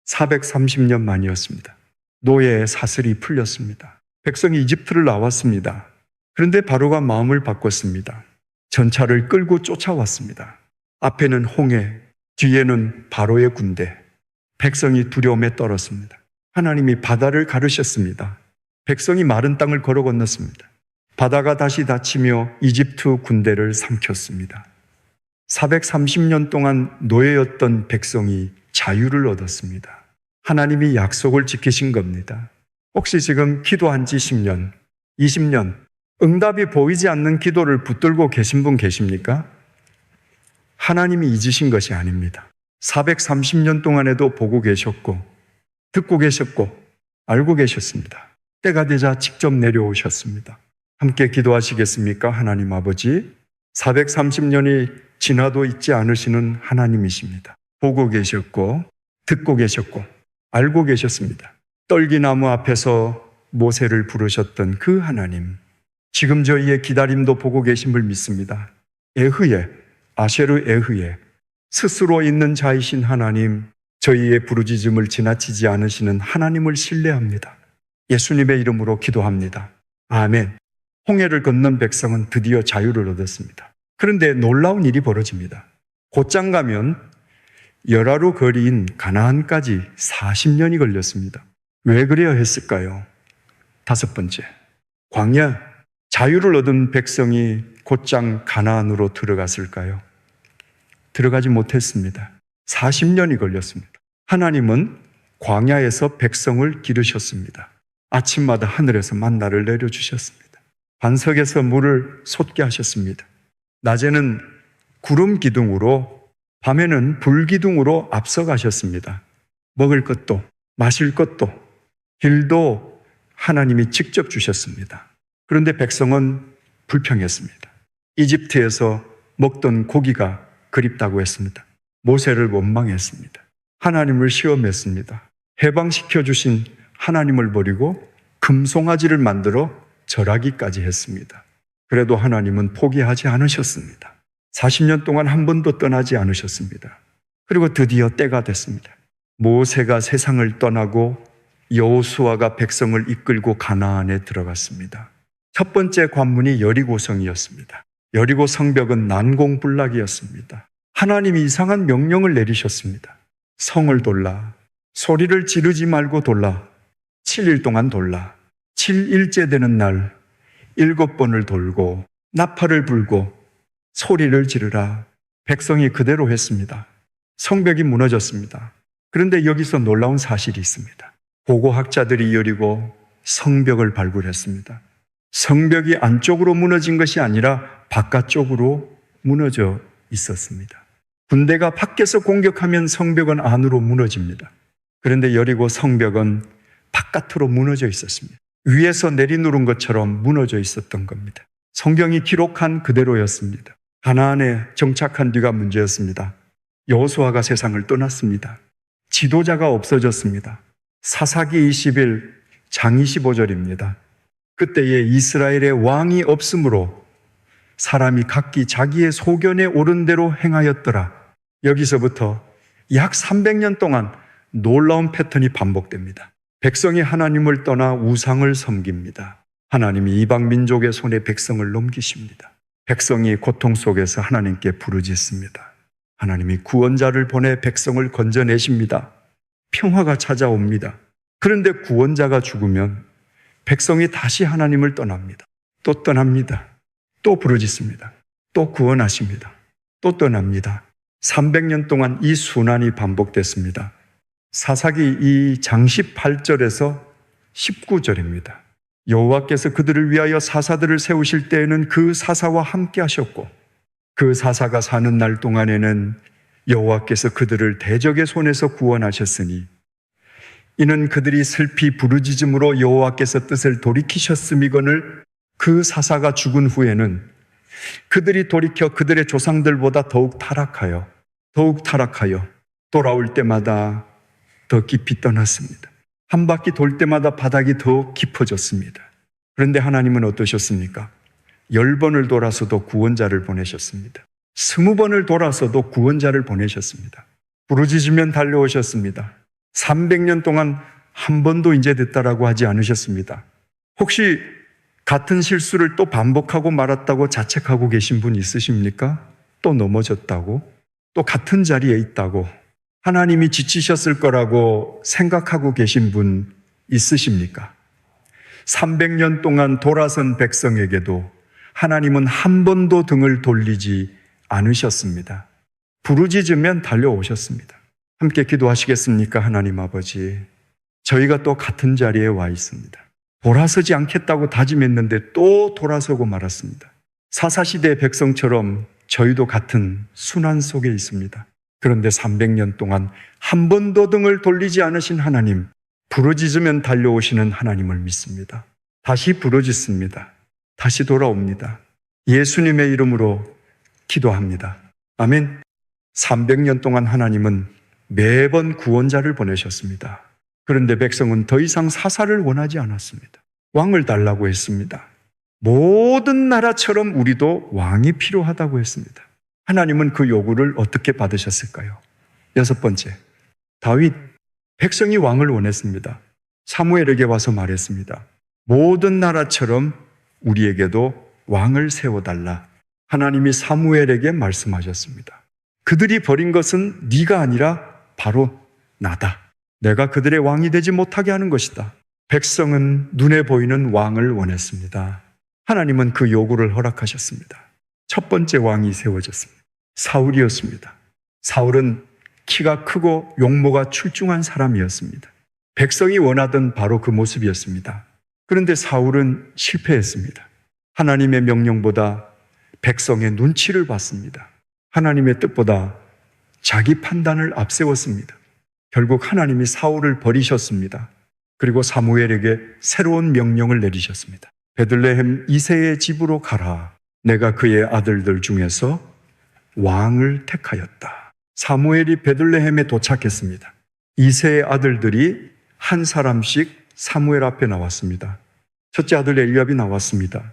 S1: 430년 만이었습니다. 노예의 사슬이 풀렸습니다. 백성이 이집트를 나왔습니다. 그런데 바로가 마음을 바꿨습니다. 전차를 끌고 쫓아왔습니다. 앞에는 홍해, 뒤에는 바로의 군대. 백성이 두려움에 떨었습니다. 하나님이 바다를 가르셨습니다. 백성이 마른 땅을 걸어 건넜습니다. 바다가 다시 닫히며 이집트 군대를 삼켰습니다. 430년 동안 노예였던 백성이 자유를 얻었습니다. 하나님이 약속을 지키신 겁니다. 혹시 지금 기도한 지 10년, 20년, 응답이 보이지 않는 기도를 붙들고 계신 분 계십니까? 하나님이 잊으신 것이 아닙니다. 430년 동안에도 보고 계셨고, 듣고 계셨고, 알고 계셨습니다. 때가 되자 직접 내려오셨습니다. 함께 기도하시겠습니까? 하나님 아버지, 430년이 지나도 잊지 않으시는 하나님이십니다. 보고 계셨고, 듣고 계셨고, 알고 계셨습니다. 떨기나무 앞에서 모세를 부르셨던 그 하나님, 지금 저희의 기다림도 보고 계심을 믿습니다. 에흐예, 아쉐르 에흐예, 스스로 있는 자이신 하나님, 저희의 부르짖음을 지나치지 않으시는 하나님을 신뢰합니다. 예수님의 이름으로 기도합니다. 아멘. 홍해를 건넌 백성은 드디어 자유를 얻었습니다. 그런데 놀라운 일이 벌어집니다. 곧장 가면 열하루 거리인 가나안까지 40년이 걸렸습니다. 왜 그래야 했을까요? 5번째, 광야, 자유를 얻은 백성이 곧장 가나안으로 들어갔을까요? 들어가지 못했습니다. 40년이 걸렸습니다. 하나님은 광야에서 백성을 기르셨습니다. 아침마다 하늘에서 만나를 내려주셨습니다. 반석에서 물을 솟게 하셨습니다. 낮에는 구름 기둥으로, 밤에는 불 기둥으로 앞서가셨습니다. 먹을 것도 마실 것도 길도 하나님이 직접 주셨습니다. 그런데 백성은 불평했습니다. 이집트에서 먹던 고기가 그립다고 했습니다. 모세를 원망했습니다. 하나님을 시험했습니다. 해방시켜 주신 하나님을 버리고 금송아지를 만들어 절하기까지 했습니다. 그래도 하나님은 포기하지 않으셨습니다. 40년 동안 한 번도 떠나지 않으셨습니다. 그리고 드디어 때가 됐습니다. 모세가 세상을 떠나고 여호수아가 백성을 이끌고 가나안에 들어갔습니다. 첫 번째 관문이 여리고성이었습니다. 여리고 성벽은 난공불락이었습니다. 하나님이 이상한 명령을 내리셨습니다. 성을 돌라, 소리를 지르지 말고 돌라, 7일 동안 돌라, 7일째 되는 날 7번을 돌고 나팔을 불고 소리를 지르라. 백성이 그대로 했습니다. 성벽이 무너졌습니다. 그런데 여기서 놀라운 사실이 있습니다. 고고학자들이 여리고 성벽을 발굴했습니다. 성벽이 안쪽으로 무너진 것이 아니라 바깥쪽으로 무너져 있었습니다. 군대가 밖에서 공격하면 성벽은 안으로 무너집니다. 그런데 여리고 성벽은 바깥으로 무너져 있었습니다. 위에서 내리누른 것처럼 무너져 있었던 겁니다. 성경이 기록한 그대로였습니다. 가나안에 정착한 뒤가 문제였습니다. 여호수아가 세상을 떠났습니다. 지도자가 없어졌습니다. 사사기 20일 장 25절입니다. 그때에 이스라엘의 왕이 없으므로 사람이 각기 자기의 소견에 옳은 대로 행하였더라. 여기서부터 약 300년 동안 놀라운 패턴이 반복됩니다. 백성이 하나님을 떠나 우상을 섬깁니다. 하나님이 이방 민족의 손에 백성을 넘기십니다. 백성이 고통 속에서 하나님께 부르짖습니다. 하나님이 구원자를 보내 백성을 건져내십니다. 평화가 찾아옵니다. 그런데 구원자가 죽으면 백성이 다시 하나님을 떠납니다. 또 떠납니다. 또 부르짖습니다. 또 구원하십니다. 또 떠납니다. 300년 동안 이 순환이 반복됐습니다. 사사기 이 장시 8절에서 19절입니다. 여호와께서 그들을 위하여 사사들을 세우실 때에는 그 사사와 함께 하셨고 그 사사가 사는 날 동안에는 여호와께서 그들을 대적의 손에서 구원하셨으니 이는 그들이 슬피 부르짖음으로 여호와께서 뜻을 돌이키셨음이거늘 그 사사가 죽은 후에는 그들이 돌이켜 그들의 조상들보다 더욱 타락하여 돌아올 때마다 더 깊이 떠났습니다. 한 바퀴 돌 때마다 바닥이 더 깊어졌습니다. 그런데 하나님은 어떠셨습니까? 10번을 돌아서도 구원자를 보내셨습니다. 20번을 돌아서도 구원자를 보내셨습니다. 부르짖으면 달려오셨습니다. 300년 동안 한 번도 이제 됐다라고 하지 않으셨습니다. 혹시 같은 실수를 또 반복하고 말았다고 자책하고 계신 분 있으십니까? 또 넘어졌다고? 또 같은 자리에 있다고? 하나님이 지치셨을 거라고 생각하고 계신 분 있으십니까? 300년 동안 돌아선 백성에게도 하나님은 한 번도 등을 돌리지 않으셨습니다. 부르짖으면 달려오셨습니다. 함께 기도하시겠습니까? 하나님 아버지, 저희가 또 같은 자리에 와 있습니다. 돌아서지 않겠다고 다짐했는데 또 돌아서고 말았습니다. 사사시대의 백성처럼 저희도 같은 순환 속에 있습니다. 그런데 300년 동안 한 번도 등을 돌리지 않으신 하나님, 부르짖으면 달려오시는 하나님을 믿습니다. 다시 부르짖습니다. 다시 돌아옵니다. 예수님의 이름으로 기도합니다. 아멘. 300년 동안 하나님은 매번 구원자를 보내셨습니다. 그런데 백성은 더 이상 사사를 원하지 않았습니다. 왕을 달라고 했습니다. 모든 나라처럼 우리도 왕이 필요하다고 했습니다. 하나님은 그 요구를 어떻게 받으셨을까요? 6번째, 다윗, 백성이 왕을 원했습니다. 사무엘에게 와서 말했습니다. 모든 나라처럼 우리에게도 왕을 세워달라. 하나님이 사무엘에게 말씀하셨습니다. 그들이 버린 것은 네가 아니라 바로 나다. 내가 그들의 왕이 되지 못하게 하는 것이다. 백성은 눈에 보이는 왕을 원했습니다. 하나님은 그 요구를 허락하셨습니다. 첫 번째 왕이 세워졌습니다. 사울이었습니다. 사울은 키가 크고 용모가 출중한 사람이었습니다. 백성이 원하던 바로 그 모습이었습니다. 그런데 사울은 실패했습니다. 하나님의 명령보다 백성의 눈치를 봤습니다. 하나님의 뜻보다 자기 판단을 앞세웠습니다. 결국 하나님이 사울을 버리셨습니다. 그리고 사무엘에게 새로운 명령을 내리셨습니다. 베들레헴 이새의 집으로 가라. 내가 그의 아들들 중에서 왕을 택하였다. 사무엘이 베들레헴에 도착했습니다. 이새의 아들들이 한 사람씩 사무엘 앞에 나왔습니다. 첫째 아들 엘리압이 나왔습니다.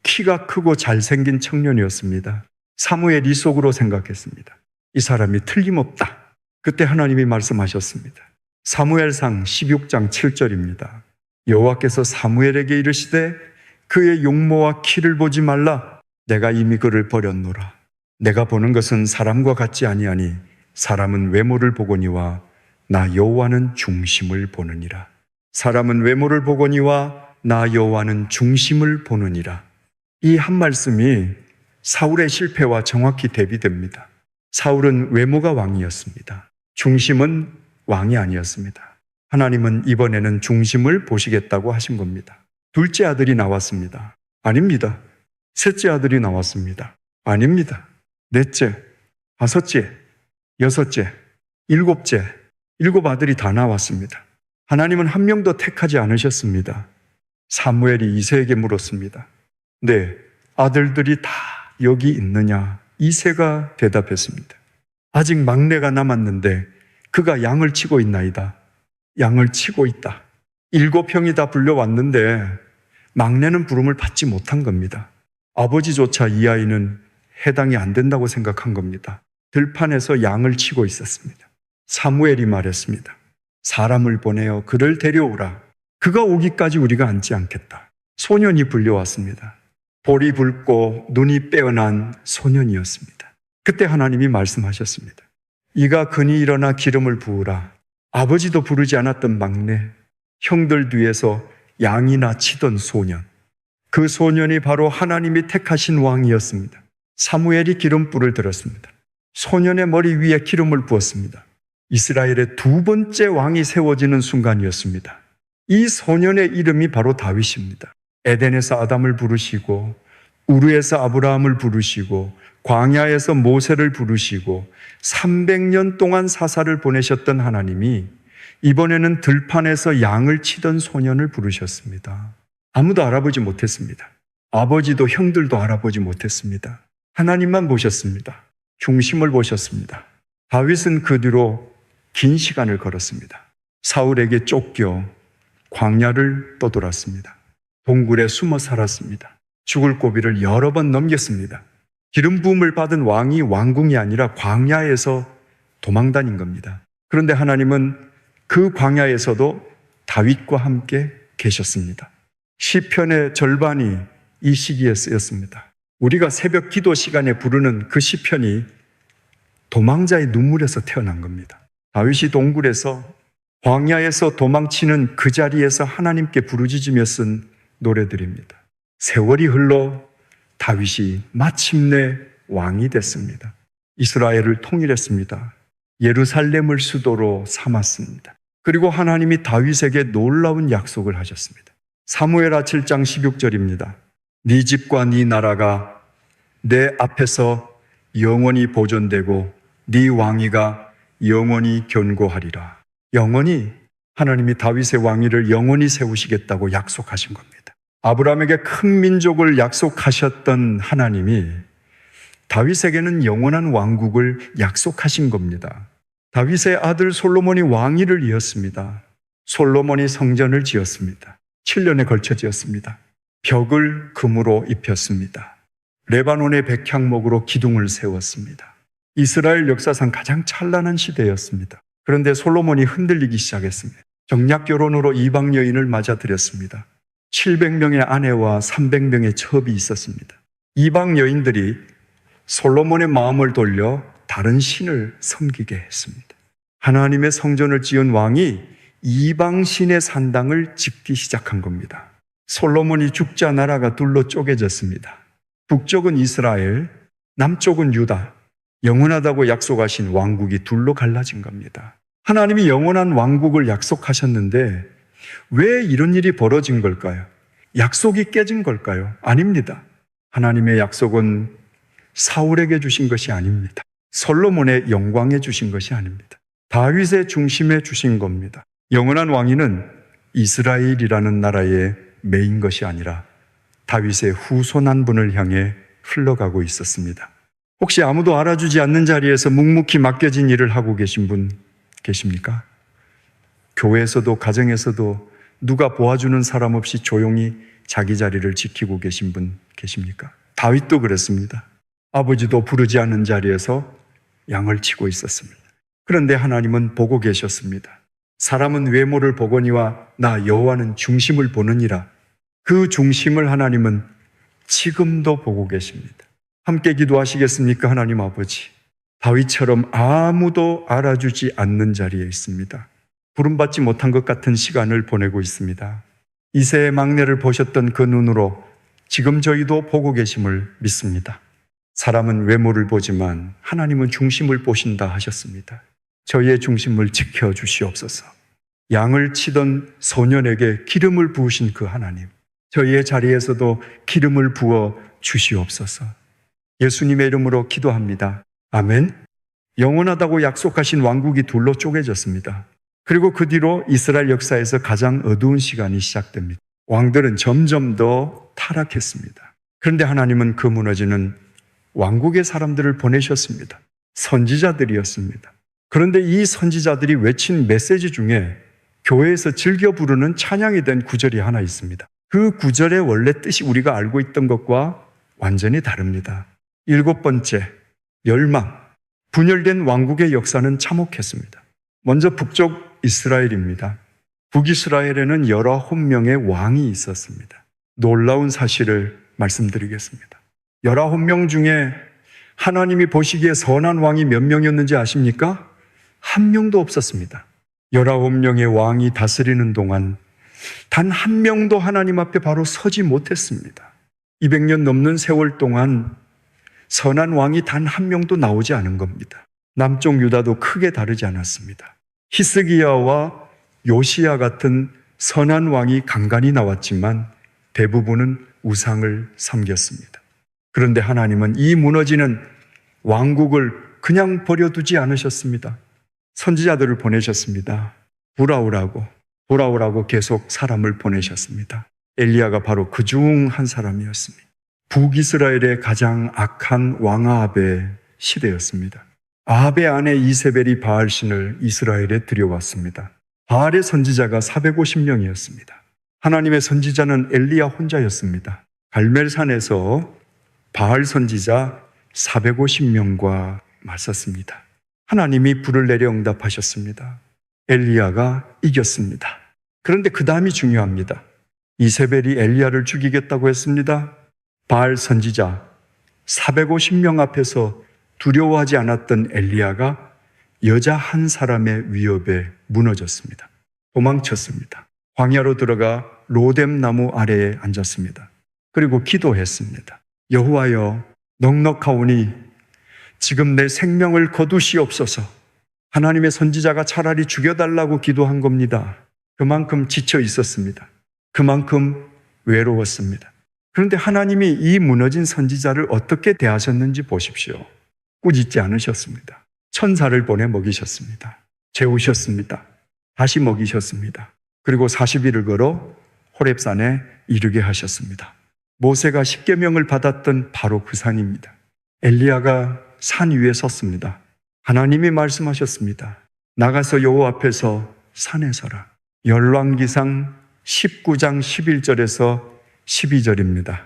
S1: 키가 크고 잘생긴 청년이었습니다. 사무엘이 속으로 생각했습니다. 이 사람이 틀림없다. 그때 하나님이 말씀하셨습니다. 사무엘상 16장 7절입니다. 여호와께서 사무엘에게 이르시되 그의 용모와 키를 보지 말라. 내가 이미 그를 버렸노라. 내가 보는 것은 사람과 같지 아니하니 사람은 외모를 보거니와 나 여호와는 중심을 보느니라. 사람은 외모를 보거니와 나 여호와는 중심을 보느니라. 이 한 말씀이 사울의 실패와 정확히 대비됩니다. 사울은 외모가 왕이었습니다. 중심은 왕이 아니었습니다. 하나님은 이번에는 중심을 보시겠다고 하신 겁니다. 둘째 아들이 나왔습니다. 아닙니다. 셋째 아들이 나왔습니다. 아닙니다. 넷째, 다섯째, 여섯째, 일곱째, 7 아들이 다 나왔습니다. 하나님은 한 명도 택하지 않으셨습니다. 사무엘이 이새에게 물었습니다. 네, 아들들이 다 여기 있느냐? 이새가 대답했습니다. 아직 막내가 남았는데 그가 양을 치고 있나이다. 양을 치고 있다. 7형이 다 불려왔는데 막내는 부름을 받지 못한 겁니다. 아버지조차 이 아이는 해당이 안 된다고 생각한 겁니다. 들판에서 양을 치고 있었습니다. 사무엘이 말했습니다. 사람을 보내어 그를 데려오라. 그가 오기까지 우리가 앉지 않겠다. 소년이 불려왔습니다. 볼이 붉고 눈이 빼어난 소년이었습니다. 그때 하나님이 말씀하셨습니다. 이가 근이 일어나 기름을 부으라. 아버지도 부르지 않았던 막내, 형들 뒤에서 양이나 치던 소년. 그 소년이 바로 하나님이 택하신 왕이었습니다. 사무엘이 기름불을 들었습니다. 소년의 머리 위에 기름을 부었습니다. 이스라엘의 두 번째 왕이 세워지는 순간이었습니다. 이 소년의 이름이 바로 다윗입니다. 에덴에서 아담을 부르시고 우르에서 아브라함을 부르시고 광야에서 모세를 부르시고 300년 동안 사사를 보내셨던 하나님이 이번에는 들판에서 양을 치던 소년을 부르셨습니다. 아무도 알아보지 못했습니다. 아버지도 형들도 알아보지 못했습니다. 하나님만 보셨습니다. 중심을 보셨습니다. 다윗은 그 뒤로 긴 시간을 걸었습니다. 사울에게 쫓겨 광야를 떠돌았습니다. 동굴에 숨어 살았습니다. 죽을 고비를 여러 번 넘겼습니다. 기름 부음을 받은 왕이 왕궁이 아니라 광야에서 도망다닌 겁니다. 그런데 하나님은 그 광야에서도 다윗과 함께 계셨습니다. 시편의 절반이 이 시기에 쓰였습니다. 우리가 새벽 기도 시간에 부르는 그 시편이 도망자의 눈물에서 태어난 겁니다. 다윗이 동굴에서 광야에서 도망치는 그 자리에서 하나님께 부르짖으며 쓴 노래들입니다. 세월이 흘러 다윗이 마침내 왕이 됐습니다. 이스라엘을 통일했습니다. 예루살렘을 수도로 삼았습니다. 그리고 하나님이 다윗에게 놀라운 약속을 하셨습니다. 사무엘하 7장 16절입니다. 네 집과 네 나라가 내 앞에서 영원히 보존되고 네 왕위가 영원히 견고하리라. 영원히 하나님이 다윗의 왕위를 영원히 세우시겠다고 약속하신 겁니다. 아브라함에게 큰 민족을 약속하셨던 하나님이 다윗에게는 영원한 왕국을 약속하신 겁니다. 다윗의 아들 솔로몬이 왕위를 이었습니다. 솔로몬이 성전을 지었습니다. 7년에 걸쳐 지었습니다. 벽을 금으로 입혔습니다. 레바논의 백향목으로 기둥을 세웠습니다. 이스라엘 역사상 가장 찬란한 시대였습니다. 그런데 솔로몬이 흔들리기 시작했습니다. 정략 결혼으로 이방 여인을 맞아들였습니다. 700명의 아내와 300명의 첩이 있었습니다. 이방 여인들이 솔로몬의 마음을 돌려 다른 신을 섬기게 했습니다. 하나님의 성전을 지은 왕이 이방 신의 산당을 짓기 시작한 겁니다. 솔로몬이 죽자 나라가 둘로 쪼개졌습니다. 북쪽은 이스라엘, 남쪽은 유다. 영원하다고 약속하신 왕국이 둘로 갈라진 겁니다. 하나님이 영원한 왕국을 약속하셨는데 왜 이런 일이 벌어진 걸까요? 약속이 깨진 걸까요? 아닙니다. 하나님의 약속은 사울에게 주신 것이 아닙니다. 솔로몬의 영광에 주신 것이 아닙니다. 다윗의 중심에 주신 겁니다. 영원한 왕위는 이스라엘이라는 나라에 매인 것이 아니라 다윗의 후손한분을 향해 흘러가고 있었습니다. 혹시 아무도 알아주지 않는 자리에서 묵묵히 맡겨진 일을 하고 계신 분 계십니까? 교회에서도 가정에서도 누가 보아주는 사람 없이 조용히 자기 자리를 지키고 계신 분 계십니까? 다윗도 그랬습니다. 아버지도 부르지 않은 자리에서 양을 치고 있었습니다. 그런데 하나님은 보고 계셨습니다. 사람은 외모를 보거니와 나 여호와는 중심을 보느니라. 그 중심을 하나님은 지금도 보고 계십니다. 함께 기도하시겠습니까? 하나님 아버지, 다윗처럼 아무도 알아주지 않는 자리에 있습니다. 부름받지 못한 것 같은 시간을 보내고 있습니다. 이새의 막내를 보셨던 그 눈으로 지금 저희도 보고 계심을 믿습니다. 사람은 외모를 보지만 하나님은 중심을 보신다 하셨습니다. 저희의 중심을 지켜주시옵소서. 양을 치던 소년에게 기름을 부으신 그 하나님, 저희의 자리에서도 기름을 부어 주시옵소서. 예수님의 이름으로 기도합니다. 아멘. 영원하다고 약속하신 왕국이 둘로 쪼개졌습니다. 그리고 그 뒤로 이스라엘 역사에서 가장 어두운 시간이 시작됩니다. 왕들은 점점 더 타락했습니다. 그런데 하나님은 그 무너지는 왕국의 사람들을 보내셨습니다. 선지자들이었습니다. 그런데 이 선지자들이 외친 메시지 중에 교회에서 즐겨 부르는 찬양이 된 구절이 하나 있습니다. 그 구절의 원래 뜻이 우리가 알고 있던 것과 완전히 다릅니다. 7번째, 멸망. 분열된 왕국의 역사는 참혹했습니다. 먼저 북쪽 이스라엘입니다. 북이스라엘에는 19명의 왕이 있었습니다. 놀라운 사실을 말씀드리겠습니다. 19명 중에 하나님이 보시기에 선한 왕이 몇 명이었는지 아십니까? 한 명도 없었습니다. 19명의 왕이 다스리는 동안 단 한 명도 하나님 앞에 바로 서지 못했습니다. 200년 넘는 세월 동안 선한 왕이 단 한 명도 나오지 않은 겁니다. 남쪽 유다도 크게 다르지 않았습니다. 히스기야와 요시야 같은 선한 왕이 간간히 나왔지만 대부분은 우상을 섬겼습니다. 그런데 하나님은 이 무너지는 왕국을 그냥 버려두지 않으셨습니다. 선지자들을 보내셨습니다. 돌아오라고 계속 사람을 보내셨습니다. 엘리야가 바로 그중 한 사람이었습니다. 북이스라엘의 가장 악한 왕 아합의 시대였습니다. 아합의 아내 이세벨이 바알신을 이스라엘에 들여왔습니다. 바알의 선지자가 450명이었습니다. 하나님의 선지자는 엘리야 혼자였습니다. 갈멜산에서 바알 선지자 450명과 맞섰습니다. 하나님이 불을 내려 응답하셨습니다. 엘리야가 이겼습니다. 그런데 그 다음이 중요합니다. 이세벨이 엘리야를 죽이겠다고 했습니다. 바알 선지자 450명 앞에서 두려워하지 않았던 엘리야가 여자 한 사람의 위협에 무너졌습니다. 도망쳤습니다. 광야로 들어가 로뎀 나무 아래에 앉았습니다. 그리고 기도했습니다. 여호와여, 넉넉하오니 지금 내 생명을 거두시옵소서. 하나님의 선지자가 차라리 죽여달라고 기도한 겁니다. 그만큼 지쳐 있었습니다. 그만큼 외로웠습니다. 그런데 하나님이 이 무너진 선지자를 어떻게 대하셨는지 보십시오. 꾸짖지 않으셨습니다. 천사를 보내 먹이셨습니다. 재우셨습니다. 다시 먹이셨습니다. 그리고 40일을 걸어 호렙산에 이르게 하셨습니다. 모세가 십계명을 받았던 바로 그 산입니다. 엘리야가 산 위에 섰습니다. 하나님이 말씀하셨습니다. 나가서 여호와 앞에서 산에 서라. 열왕기상 19장 11절에서 12절입니다.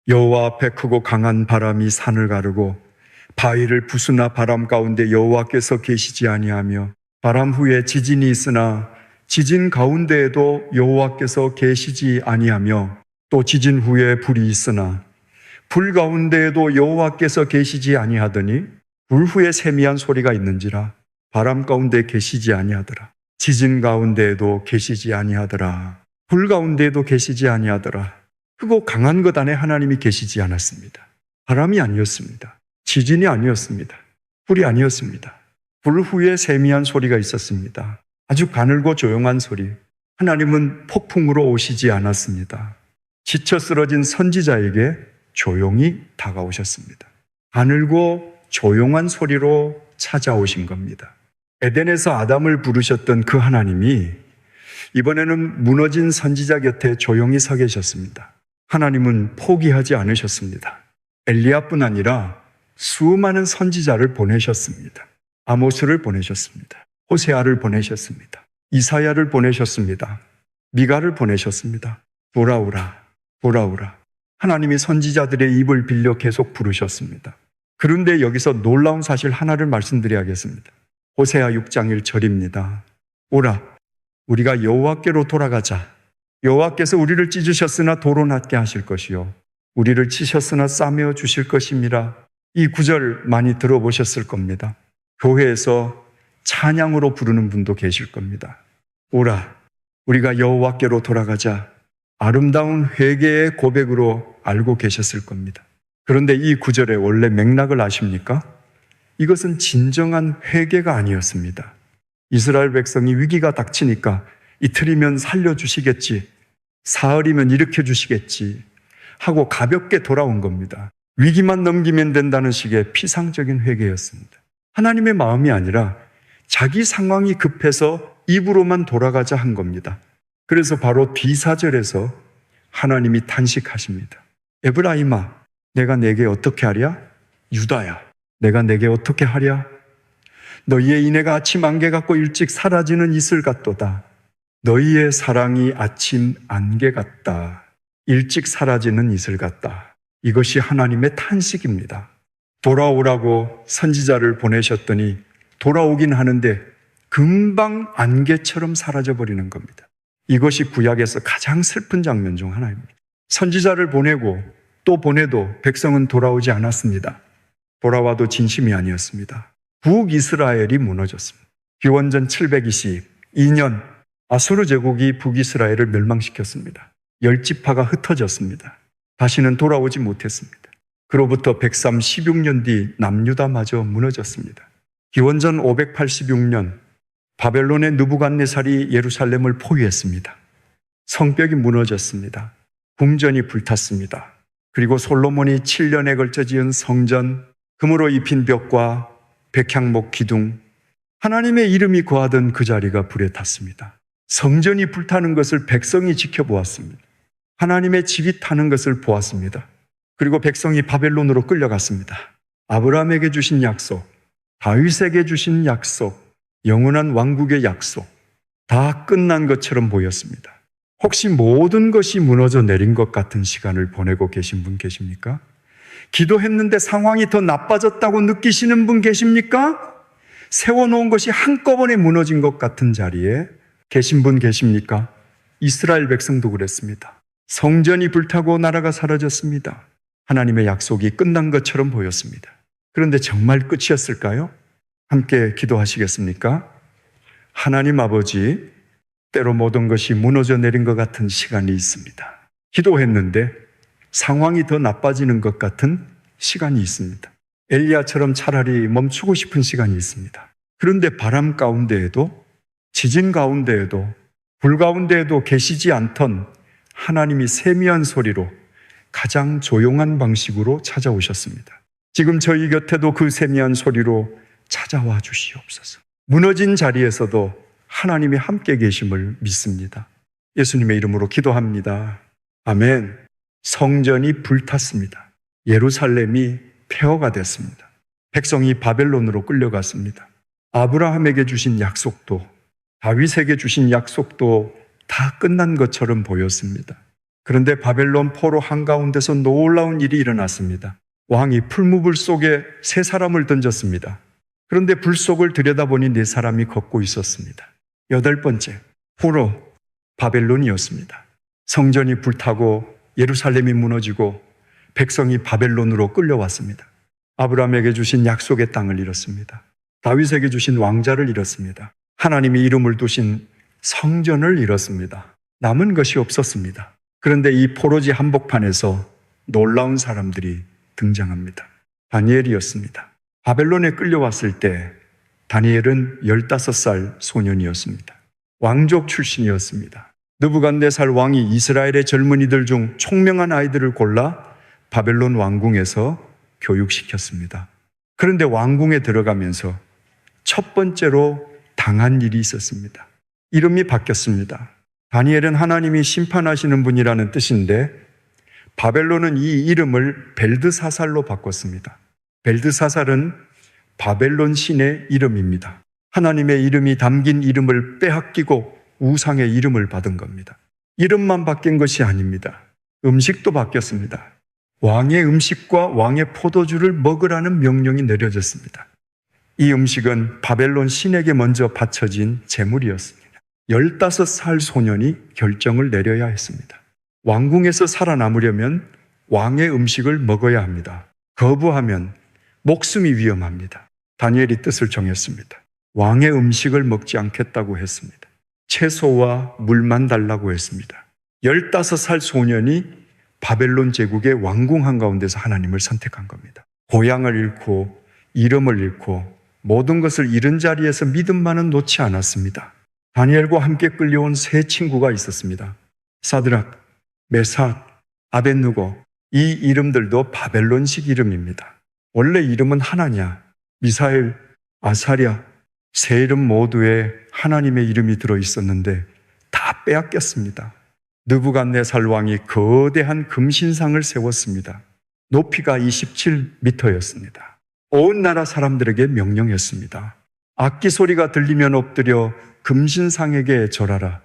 S1: 여호와 앞에 크고 강한 바람이 산을 가르고 바위를 부수나 바람 가운데 여호와께서 계시지 아니하며 바람 후에 지진이 있으나 지진 가운데에도 여호와께서 계시지 아니하며 또 지진 후에 불이 있으나 불 가운데에도 여호와께서 계시지 아니하더니 불 후에 세미한 소리가 있는지라 바람 가운데 계시지 아니하더라. 지진 가운데에도 계시지 아니하더라. 불 가운데에도 계시지 아니하더라. 크고 강한 것 안에 하나님이 계시지 않았습니다. 바람이 아니었습니다. 지진이 아니었습니다. 불이 아니었습니다. 불 후에 세미한 소리가 있었습니다. 아주 가늘고 조용한 소리. 하나님은 폭풍으로 오시지 않았습니다. 지쳐 쓰러진 선지자에게 조용히 다가오셨습니다. 가늘고 조용한 소리로 찾아오신 겁니다. 에덴에서 아담을 부르셨던 그 하나님이 이번에는 무너진 선지자 곁에 조용히 서 계셨습니다. 하나님은 포기하지 않으셨습니다. 엘리야뿐 아니라 수많은 선지자를 보내셨습니다. 아모스를 보내셨습니다. 호세아를 보내셨습니다. 이사야를 보내셨습니다. 미가를 보내셨습니다. 돌아오라. 하나님이 선지자들의 입을 빌려 계속 부르셨습니다. 그런데 여기서 놀라운 사실 하나를 말씀드려야겠습니다. 호세아 6장 1절입니다. 오라, 우리가 여호와께로 돌아가자. 여호와께서 우리를 찢으셨으나 도로 낫게 하실 것이요 우리를 치셨으나 싸매어 주실 것임이라. 이 구절 많이 들어보셨을 겁니다. 교회에서 찬양으로 부르는 분도 계실 겁니다. 오라, 우리가 여호와께로 돌아가자. 아름다운 회개의 고백으로 알고 계셨을 겁니다. 그런데 이 구절의 원래 맥락을 아십니까? 이것은 진정한 회개가 아니었습니다. 이스라엘 백성이 위기가 닥치니까 이틀이면 살려주시겠지, 사흘이면 일으켜주시겠지 하고 가볍게 돌아온 겁니다. 위기만 넘기면 된다는 식의 피상적인 회개였습니다. 하나님의 마음이 아니라 자기 상황이 급해서 입으로만 돌아가자 한 겁니다. 그래서 바로 뒤사절에서 하나님이 탄식하십니다. 에브라임아, 내가 내게 어떻게 하랴? 유다야, 내가 내게 어떻게 하랴? 너희의 인애가 아침 안개 같고 일찍 사라지는 이슬 같도다. 너희의 사랑이 아침 안개 같다. 일찍 사라지는 이슬 같다. 이것이 하나님의 탄식입니다. 돌아오라고 선지자를 보내셨더니 돌아오긴 하는데 금방 안개처럼 사라져버리는 겁니다. 이것이 구약에서 가장 슬픈 장면 중 하나입니다. 선지자를 보내고 또 보내도 백성은 돌아오지 않았습니다. 돌아와도 진심이 아니었습니다. 북이스라엘이 무너졌습니다. 기원전 722년 아수르 제국이 북이스라엘을 멸망시켰습니다. 10지파가 흩어졌습니다. 다시는 돌아오지 못했습니다. 그로부터 136년 뒤 남유다마저 무너졌습니다. 기원전 586년 바벨론의 느부갓네살이 예루살렘을 포위했습니다. 성벽이 무너졌습니다. 궁전이 불탔습니다. 그리고 솔로몬이 7년에 걸쳐 지은 성전, 금으로 입힌 벽과 백향목 기둥, 하나님의 이름이 거하던 그 자리가 불에 탔습니다. 성전이 불타는 것을 백성이 지켜보았습니다. 하나님의 집이 타는 것을 보았습니다. 그리고 백성이 바벨론으로 끌려갔습니다. 아브라함에게 주신 약속, 다윗에게 주신 약속, 영원한 왕국의 약속, 다 끝난 것처럼 보였습니다. 혹시 모든 것이 무너져 내린 것 같은 시간을 보내고 계신 분 계십니까? 기도했는데 상황이 더 나빠졌다고 느끼시는 분 계십니까? 세워놓은 것이 한꺼번에 무너진 것 같은 자리에 계신 분 계십니까? 이스라엘 백성도 그랬습니다. 성전이 불타고 나라가 사라졌습니다. 하나님의 약속이 끝난 것처럼 보였습니다. 그런데 정말 끝이었을까요? 함께 기도하시겠습니까? 하나님 아버지, 때로 모든 것이 무너져 내린 것 같은 시간이 있습니다. 기도했는데 상황이 더 나빠지는 것 같은 시간이 있습니다. 엘리야처럼 차라리 멈추고 싶은 시간이 있습니다. 그런데 바람 가운데에도, 지진 가운데에도, 불 가운데에도 계시지 않던 하나님이 세미한 소리로 가장 조용한 방식으로 찾아오셨습니다. 지금 저희 곁에도 그 세미한 소리로 찾아와 주시옵소서. 무너진 자리에서도 하나님이 함께 계심을 믿습니다. 예수님의 이름으로 기도합니다. 아멘. 성전이 불탔습니다. 예루살렘이 폐허가 됐습니다. 백성이 바벨론으로 끌려갔습니다. 아브라함에게 주신 약속도, 다윗에게 주신 약속도 다 끝난 것처럼 보였습니다. 그런데 바벨론 포로 한가운데서 놀라운 일이 일어났습니다. 왕이 풀무불 속에 세 사람을 던졌습니다. 그런데 불 속을 들여다보니 네 사람이 걷고 있었습니다. 8번째, 포로 바벨론이었습니다. 성전이 불타고 예루살렘이 무너지고 백성이 바벨론으로 끌려왔습니다. 아브라함에게 주신 약속의 땅을 잃었습니다. 다윗에게 주신 왕자를 잃었습니다. 하나님이 이름을 두신 성전을 잃었습니다. 남은 것이 없었습니다. 그런데 이 포로지 한복판에서 놀라운 사람들이 등장합니다. 다니엘이었습니다. 바벨론에 끌려왔을 때 다니엘은 15살 소년이었습니다. 왕족 출신이었습니다. 느부갓네살 왕이 이스라엘의 젊은이들 중 총명한 아이들을 골라 바벨론 왕궁에서 교육시켰습니다. 그런데 왕궁에 들어가면서 첫 번째로 당한 일이 있었습니다. 이름이 바뀌었습니다. 다니엘은 하나님이 심판하시는 분이라는 뜻인데 바벨론은 이 이름을 벨드사살로 바꿨습니다. 벨드사살은 바벨론 신의 이름입니다. 하나님의 이름이 담긴 이름을 빼앗기고 우상의 이름을 받은 겁니다. 이름만 바뀐 것이 아닙니다. 음식도 바뀌었습니다. 왕의 음식과 왕의 포도주를 먹으라는 명령이 내려졌습니다. 이 음식은 바벨론 신에게 먼저 바쳐진 제물이었습니다. 15살 소년이 결정을 내려야 했습니다. 왕궁에서 살아남으려면 왕의 음식을 먹어야 합니다. 거부하면 목숨이 위험합니다. 다니엘이 뜻을 정했습니다. 왕의 음식을 먹지 않겠다고 했습니다. 채소와 물만 달라고 했습니다. 15살 소년이 바벨론 제국의 왕궁 한가운데서 하나님을 선택한 겁니다. 고향을 잃고 이름을 잃고 모든 것을 잃은 자리에서 믿음만은 놓지 않았습니다. 다니엘과 함께 끌려온 세 친구가 있었습니다. 사드락, 메삭, 아벳느고. 이 이름들도 바벨론식 이름입니다. 원래 이름은 하나냐, 미사엘, 아사랴, 세 이름 모두에 하나님의 이름이 들어있었는데 다 빼앗겼습니다. 느부갓네살 왕이 거대한 금신상을 세웠습니다. 높이가 27m였습니다. 온 나라 사람들에게 명령했습니다. 악기 소리가 들리면 엎드려 금신상에게 절하라.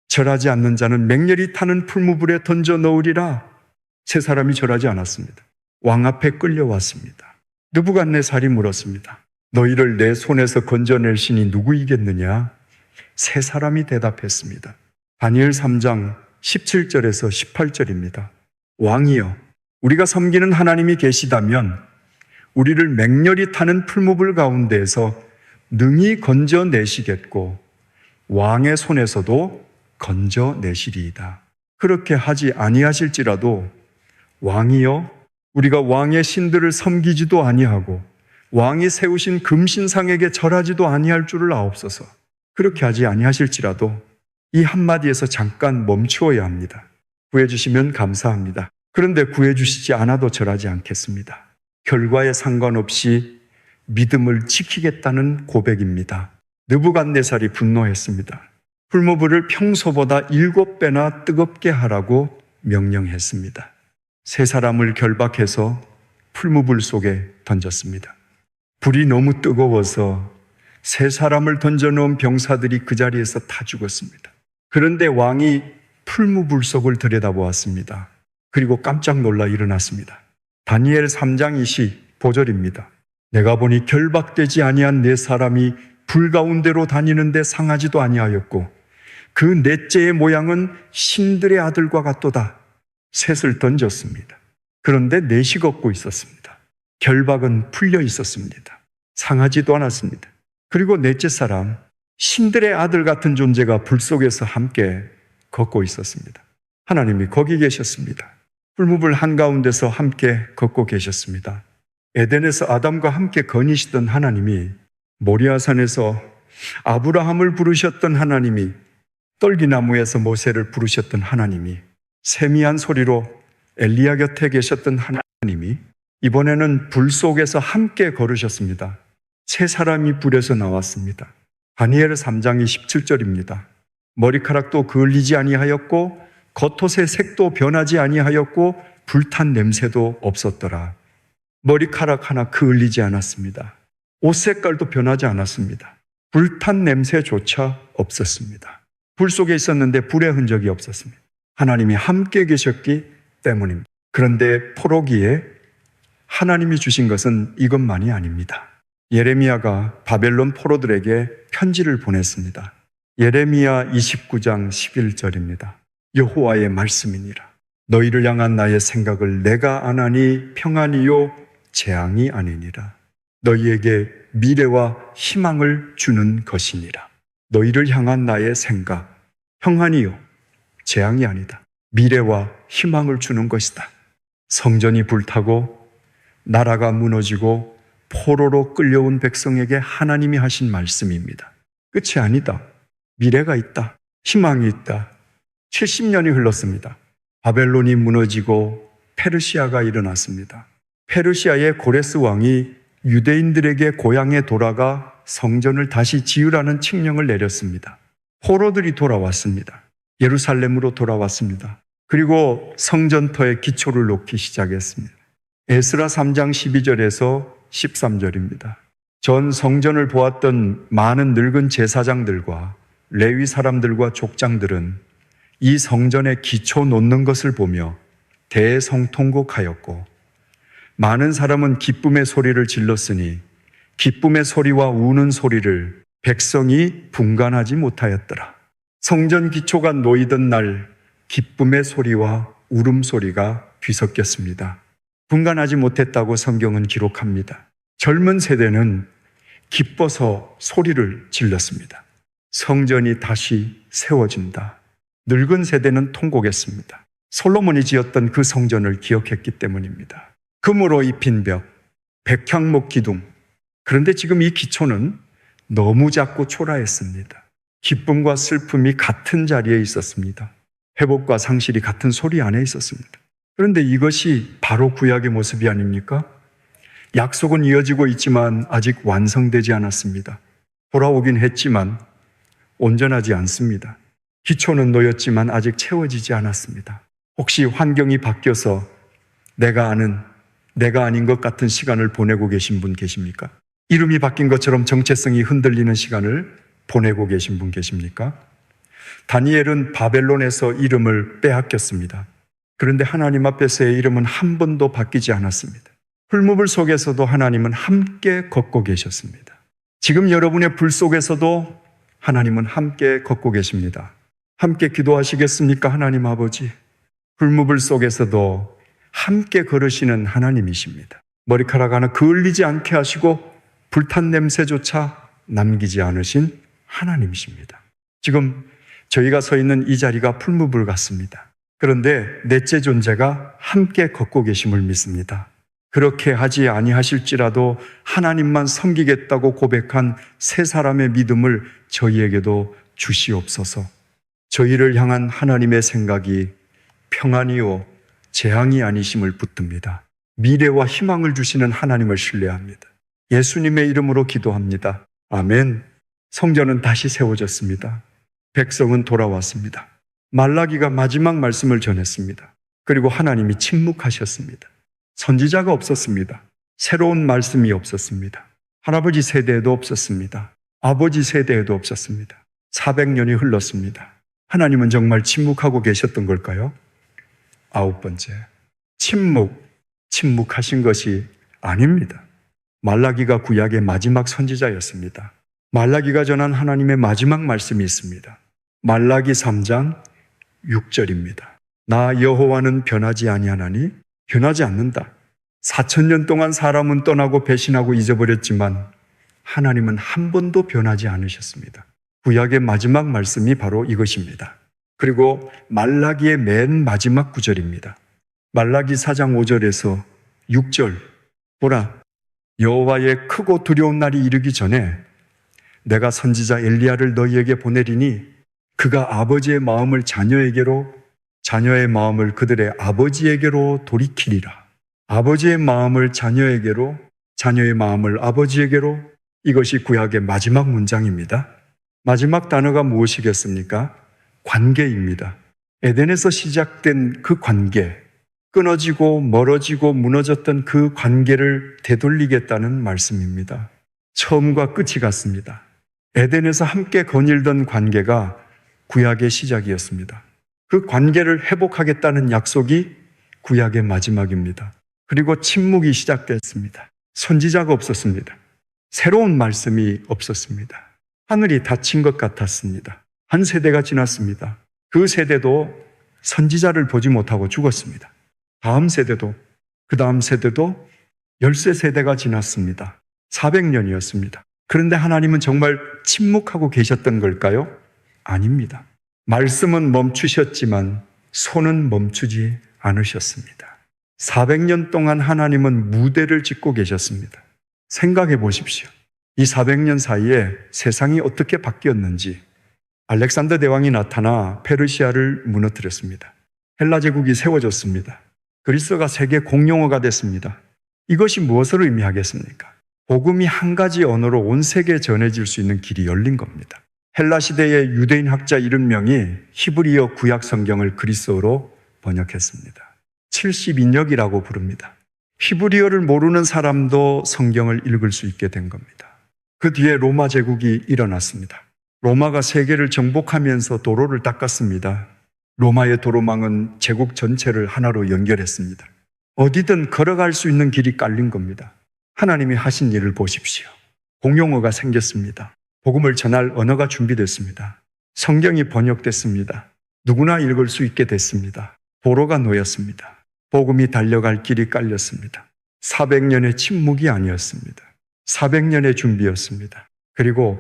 S1: 절하지 않는 자는 맹렬히 타는 풀무불에 던져 넣으리라. 세 사람이 절하지 않았습니다. 왕 앞에 끌려왔습니다. 느부갓네살이 물었습니다. 너희를 내 손에서 건져낼 신이 누구이겠느냐? 세 사람이 대답했습니다. 다니엘 3장 17절에서 18절입니다. 왕이여, 우리가 섬기는 하나님이 계시다면 우리를 맹렬히 타는 풀무불 가운데에서 능히 건져내시겠고 왕의 손에서도 건져내시리이다. 그렇게 하지 아니하실지라도 왕이여, 우리가 왕의 신들을 섬기지도 아니하고 왕이 세우신 금신상에게 절하지도 아니할 줄을 아옵소서. 그렇게 하지 아니하실지라도 이 한마디에서 잠깐 멈추어야 합니다. 구해주시면 감사합니다. 그런데 구해주시지 않아도 절하지 않겠습니다. 결과에 상관없이 믿음을 지키겠다는 고백입니다. 느부갓네살이 분노했습니다. 풀무불을 평소보다 7배나 뜨겁게 하라고 명령했습니다. 세 사람을 결박해서 풀무불 속에 던졌습니다. 불이 너무 뜨거워서 세 사람을 던져놓은 병사들이 그 자리에서 다 죽었습니다. 그런데 왕이 풀무불 속을 들여다보았습니다. 그리고 깜짝 놀라 일어났습니다. 다니엘 3장 25절입니다. 내가 보니 결박되지 아니한 네 사람이 불 가운데로 다니는데 상하지도 아니하였고 그 넷째의 모양은 신들의 아들과 같도다. 셋을 던졌습니다. 그런데 넷이 걷고 있었습니다. 결박은 풀려 있었습니다. 상하지도 않았습니다. 그리고 넷째 사람, 신들의 아들 같은 존재가 불 속에서 함께 걷고 있었습니다. 하나님이 거기 계셨습니다. 풀무불 한가운데서 함께 걷고 계셨습니다. 에덴에서 아담과 함께 거니시던 하나님이, 모리아산에서 아브라함을 부르셨던 하나님이, 떨기나무에서 모세를 부르셨던 하나님이, 세미한 소리로 엘리야 곁에 계셨던 하나님이 이번에는 불 속에서 함께 걸으셨습니다. 세 사람이 불에서 나왔습니다. 다니엘 3장 17절입니다. 머리카락도 그을리지 아니하였고 겉옷의 색도 변하지 아니하였고 불탄 냄새도 없었더라. 머리카락 하나 그을리지 않았습니다. 옷 색깔도 변하지 않았습니다. 불탄 냄새조차 없었습니다. 불 속에 있었는데 불의 흔적이 없었습니다. 하나님이 함께 계셨기 때문입니다. 그런데 포로기에 하나님이 주신 것은 이것만이 아닙니다. 예레미야가 바벨론 포로들에게 편지를 보냈습니다. 예레미야 29장 11절입니다. 여호와의 말씀이니라. 너희를 향한 나의 생각을 내가 아나니 평안이요 재앙이 아니니라. 너희에게 미래와 희망을 주는 것이니라. 너희를 향한 나의 생각, 평안이요 재앙이 아니다. 미래와 희망을 주는 것이다. 성전이 불타고 나라가 무너지고 포로로 끌려온 백성에게 하나님이 하신 말씀입니다. 끝이 아니다. 미래가 있다. 희망이 있다. 70년이 흘렀습니다. 바벨론이 무너지고 페르시아가 일어났습니다. 페르시아의 고레스 왕이 유대인들에게 고향에 돌아가 성전을 다시 지으라는 칙령을 내렸습니다. 포로들이 돌아왔습니다. 예루살렘으로 돌아왔습니다. 그리고 성전터에 기초를 놓기 시작했습니다. 에스라 3장 12절에서 13절입니다. 전 성전을 보았던 많은 늙은 제사장들과 레위 사람들과 족장들은 이 성전에 기초 놓는 것을 보며 대성통곡하였고 많은 사람은 기쁨의 소리를 질렀으니 기쁨의 소리와 우는 소리를 백성이 분간하지 못하였더라. 성전 기초가 놓이던 날 기쁨의 소리와 울음소리가 뒤섞였습니다. 분간하지 못했다고 성경은 기록합니다. 젊은 세대는 기뻐서 소리를 질렀습니다. 성전이 다시 세워진다. 늙은 세대는 통곡했습니다. 솔로몬이 지었던 그 성전을 기억했기 때문입니다. 금으로 입힌 벽, 백향목 기둥. 그런데 지금 이 기초는 너무 작고 초라했습니다. 기쁨과 슬픔이 같은 자리에 있었습니다. 회복과 상실이 같은 소리 안에 있었습니다. 그런데 이것이 바로 구약의 모습이 아닙니까? 약속은 이어지고 있지만 아직 완성되지 않았습니다. 돌아오긴 했지만 온전하지 않습니다. 기초는 놓였지만 아직 채워지지 않았습니다. 혹시 환경이 바뀌어서 내가 아닌 것 같은 시간을 보내고 계신 분 계십니까? 이름이 바뀐 것처럼 정체성이 흔들리는 시간을 보내고 계신 분 계십니까? 다니엘은 바벨론에서 이름을 빼앗겼습니다. 그런데 하나님 앞에서의 이름은 한 번도 바뀌지 않았습니다. 풀무불 속에서도 하나님은 함께 걷고 계셨습니다. 지금 여러분의 불 속에서도 하나님은 함께 걷고 계십니다. 함께 기도하시겠습니까? 하나님 아버지, 불무불 속에서도 함께 걸으시는 하나님이십니다. 머리카락 하나 그을리지 않게 하시고 불탄 냄새조차 남기지 않으신 하나님이십니다. 지금 저희가 서 있는 이 자리가 풀무불 같습니다. 그런데 넷째 존재가 함께 걷고 계심을 믿습니다. 그렇게 하지 아니하실지라도 하나님만 섬기겠다고 고백한 세 사람의 믿음을 저희에게도 주시옵소서. 저희를 향한 하나님의 생각이 평안이요 재앙이 아니심을 붙듭니다. 미래와 희망을 주시는 하나님을 신뢰합니다. 예수님의 이름으로 기도합니다. 아멘. 성전은 다시 세워졌습니다. 백성은 돌아왔습니다. 말라기가 마지막 말씀을 전했습니다. 그리고 하나님이 침묵하셨습니다. 선지자가 없었습니다. 새로운 말씀이 없었습니다. 할아버지 세대에도 없었습니다. 아버지 세대에도 없었습니다. 400년이 흘렀습니다. 하나님은 정말 침묵하고 계셨던 걸까요? 9번째, 침묵하신 것이 아닙니다. 말라기가 구약의 마지막 선지자였습니다. 말라기가 전한 하나님의 마지막 말씀이 있습니다. 말라기 3장 6절입니다. 나 여호와는 변하지 아니하나니 변하지 않는다. 4000년 동안 사람은 떠나고 배신하고 잊어버렸지만 하나님은 한 번도 변하지 않으셨습니다. 구약의 마지막 말씀이 바로 이것입니다. 그리고 말라기의 맨 마지막 구절입니다. 말라기 4장 5절에서 6절, 보라, 여호와의 크고 두려운 날이 이르기 전에 내가 선지자 엘리야를 너희에게 보내리니 그가 아버지의 마음을 자녀에게로, 자녀의 마음을 그들의 아버지에게로 돌이키리라. 아버지의 마음을 자녀에게로, 자녀의 마음을 아버지에게로. 이것이 구약의 마지막 문장입니다. 마지막 단어가 무엇이겠습니까? 관계입니다. 에덴에서 시작된 그 관계, 끊어지고 멀어지고 무너졌던 그 관계를 되돌리겠다는 말씀입니다. 처음과 끝이 같습니다. 에덴에서 함께 거닐던 관계가 구약의 시작이었습니다. 그 관계를 회복하겠다는 약속이 구약의 마지막입니다. 그리고 침묵이 시작됐습니다. 선지자가 없었습니다. 새로운 말씀이 없었습니다. 하늘이 닫힌 것 같았습니다. 한 세대가 지났습니다. 그 세대도 선지자를 보지 못하고 죽었습니다. 다음 세대도, 그 다음 세대도 13세대가 지났습니다. 400년이었습니다. 그런데 하나님은 정말 침묵하고 계셨던 걸까요? 아닙니다. 말씀은 멈추셨지만 손은 멈추지 않으셨습니다. 400년 동안 하나님은 무대를 짓고 계셨습니다. 생각해 보십시오. 이 400년 사이에 세상이 어떻게 바뀌었는지. 알렉산더 대왕이 나타나 페르시아를 무너뜨렸습니다. 헬라 제국이 세워졌습니다. 그리스어가 세계 공용어가 됐습니다. 이것이 무엇을 의미하겠습니까? 복음이 한 가지 언어로 온 세계에 전해질 수 있는 길이 열린 겁니다. 헬라 시대의 유대인 학자 70명이 히브리어 구약 성경을 그리스어로 번역했습니다. 70인역이라고 부릅니다. 히브리어를 모르는 사람도 성경을 읽을 수 있게 된 겁니다. 그 뒤에 로마 제국이 일어났습니다. 로마가 세계를 정복하면서 도로를 닦았습니다. 로마의 도로망은 제국 전체를 하나로 연결했습니다. 어디든 걸어갈 수 있는 길이 깔린 겁니다. 하나님이 하신 일을 보십시오. 공용어가 생겼습니다. 복음을 전할 언어가 준비됐습니다. 성경이 번역됐습니다. 누구나 읽을 수 있게 됐습니다. 도로가 놓였습니다. 복음이 달려갈 길이 깔렸습니다. 400년의 침묵이 아니었습니다. 400년의 준비였습니다. 그리고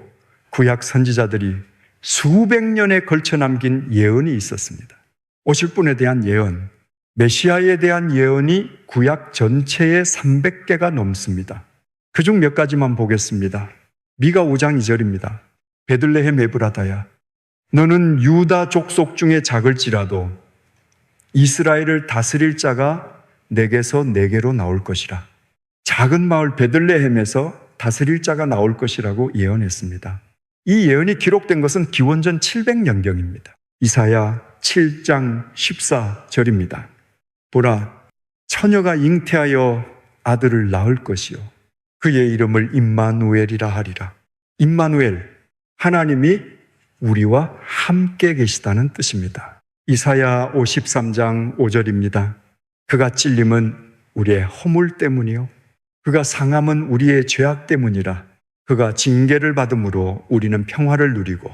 S1: 구약 선지자들이 수백 년에 걸쳐 남긴 예언이 있었습니다. 오실 분에 대한 예언, 메시아에 대한 예언이 구약 전체에 300개가 넘습니다. 그중 몇 가지만 보겠습니다. 미가 5장 2절입니다. 베들레헴 에브라다야, 너는 유다 족속 중에 작을지라도 이스라엘을 다스릴 자가 내게서 내게로 나올 것이라. 작은 마을 베들레헴에서 다스릴 자가 나올 것이라고 예언했습니다. 이 예언이 기록된 것은 기원전 700년경입니다. 이사야 7장 14절입니다. 보라, 처녀가 잉태하여 아들을 낳을 것이요 그의 이름을 임마누엘이라 하리라. 임마누엘, 하나님이 우리와 함께 계시다는 뜻입니다. 이사야 53장 5절입니다. 그가 찔림은 우리의 허물 때문이요 그가 상함은 우리의 죄악 때문이라. 그가 징계를 받음으로 우리는 평화를 누리고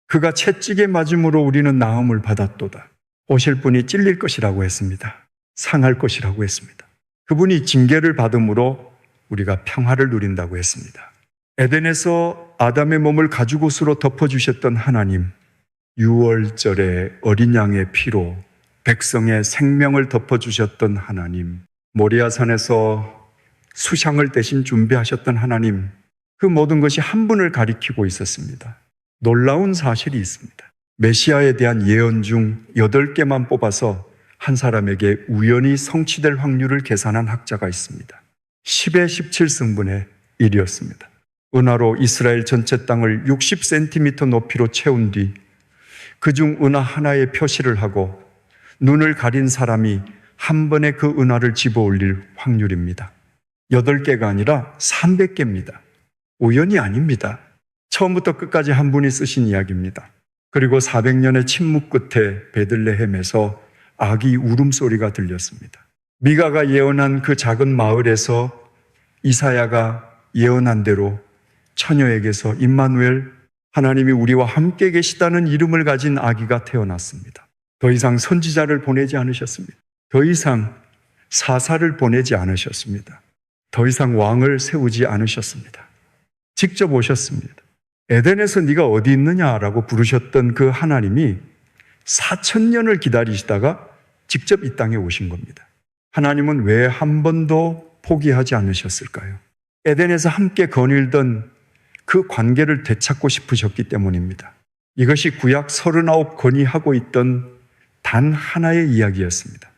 S1: 그가 채찍에 맞음으로 우리는 나음을 받았도다. 오실 분이 찔릴 것이라고 했습니다. 상할 것이라고 했습니다. 그분이 징계를 받음으로 우리가 평화를 누린다고 했습니다. 에덴에서 아담의 몸을 가죽옷으로 덮어주셨던 하나님, 6월절에 어린 양의 피로 백성의 생명을 덮어주셨던 하나님, 모리아산에서 수샹을 대신 준비하셨던 하나님, 그 모든 것이 한 분을 가리키고 있었습니다. 놀라운 사실이 있습니다. 메시아에 대한 예언 중 8개만 뽑아서 한 사람에게 우연히 성취될 확률을 계산한 학자가 있습니다. 10의 17승분의 1이었습니다. 은하로 이스라엘 전체 땅을 60cm 높이로 채운 뒤 그중 은하 하나에 표시를 하고 눈을 가린 사람이 한 번에 그 은하를 집어 올릴 확률입니다. 8개가 아니라 300개입니다. 우연이 아닙니다. 처음부터 끝까지 한 분이 쓰신 이야기입니다. 그리고 400년의 침묵 끝에 베들레헴에서 아기 울음소리가 들렸습니다. 미가가 예언한 그 작은 마을에서 이사야가 예언한 대로 처녀에게서 임마누엘, 하나님이 우리와 함께 계시다는 이름을 가진 아기가 태어났습니다. 더 이상 선지자를 보내지 않으셨습니다. 더 이상 사사를 보내지 않으셨습니다. 더 이상 왕을 세우지 않으셨습니다. 직접 오셨습니다. 에덴에서 네가 어디 있느냐라고 부르셨던 그 하나님이 4,000년을 기다리시다가 직접 이 땅에 오신 겁니다. 하나님은 왜 한 번도 포기하지 않으셨을까요? 에덴에서 함께 거닐던 그 관계를 되찾고 싶으셨기 때문입니다. 이것이 구약 39권이 하고 있던 단 하나의 이야기였습니다.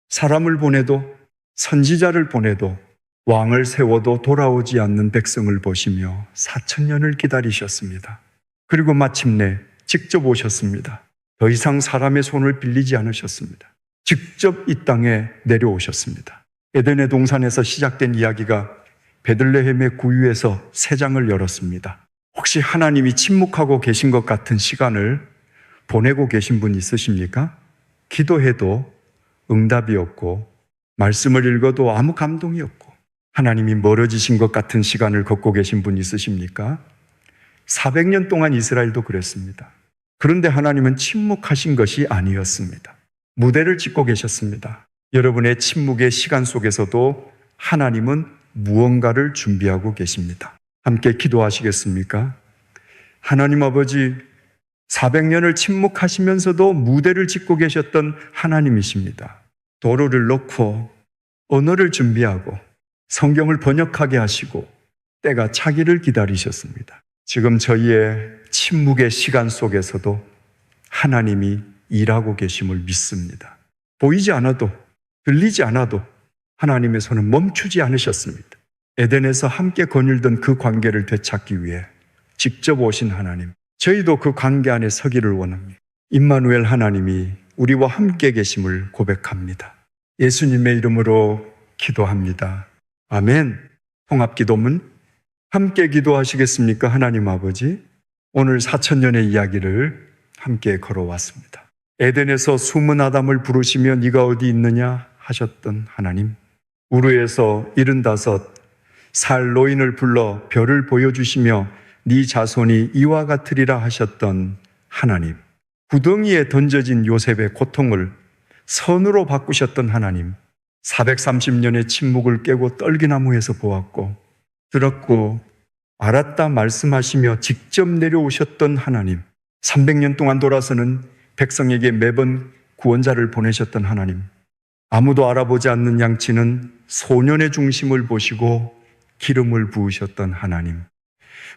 S1: 사람을 보내도 선지자를 보내도 왕을 세워도 돌아오지 않는 백성을 보시며 4,000년을 기다리셨습니다. 그리고 마침내 직접 오셨습니다. 더 이상 사람의 손을 빌리지 않으셨습니다. 직접 이 땅에 내려오셨습니다. 에덴의 동산에서 시작된 이야기가 베들레헴의 구유에서 새 장을 열었습니다. 혹시 하나님이 침묵하고 계신 것 같은 시간을 보내고 계신 분 있으십니까? 기도해도 응답이 없고 말씀을 읽어도 아무 감동이 없고 하나님이 멀어지신 것 같은 시간을 걷고 계신 분 있으십니까? 400년 동안 이스라엘도 그랬습니다. 그런데 하나님은 침묵하신 것이 아니었습니다. 무대를 짓고 계셨습니다. 여러분의 침묵의 시간 속에서도 하나님은 무언가를 준비하고 계십니다. 함께 기도하시겠습니까? 하나님 아버지, 400년을 침묵하시면서도 무대를 짓고 계셨던 하나님이십니다. 도로를 놓고 언어를 준비하고 성경을 번역하게 하시고 때가 차기를 기다리셨습니다. 지금 저희의 침묵의 시간 속에서도 하나님이 일하고 계심을 믿습니다. 보이지 않아도 들리지 않아도 하나님의 손은 멈추지 않으셨습니다. 에덴에서 함께 거닐던 그 관계를 되찾기 위해 직접 오신 하나님, 저희도 그 관계 안에 서기를 원합니다. 임마누엘 하나님이 우리와 함께 계심을 고백합니다. 예수님의 이름으로 기도합니다. 아멘. 통합기도문 함께 기도하시겠습니까? 하나님 아버지, 오늘 4,000년의 이야기를 함께 걸어왔습니다. 에덴에서 숨은 아담을 부르시며 네가 어디 있느냐 하셨던 하나님, 우르에서 75살 노인을 불러 별을 보여주시며 네 자손이 이와 같으리라 하셨던 하나님, 구덩이에 던져진 요셉의 고통을 선으로 바꾸셨던 하나님, 430년의 침묵을 깨고 떨기나무에서 보았고 들었고 알았다 말씀하시며 직접 내려오셨던 하나님, 300년 동안 돌아서는 백성에게 매번 구원자를 보내셨던 하나님, 아무도 알아보지 않는 양치는 소년의 중심을 보시고 기름을 부으셨던 하나님,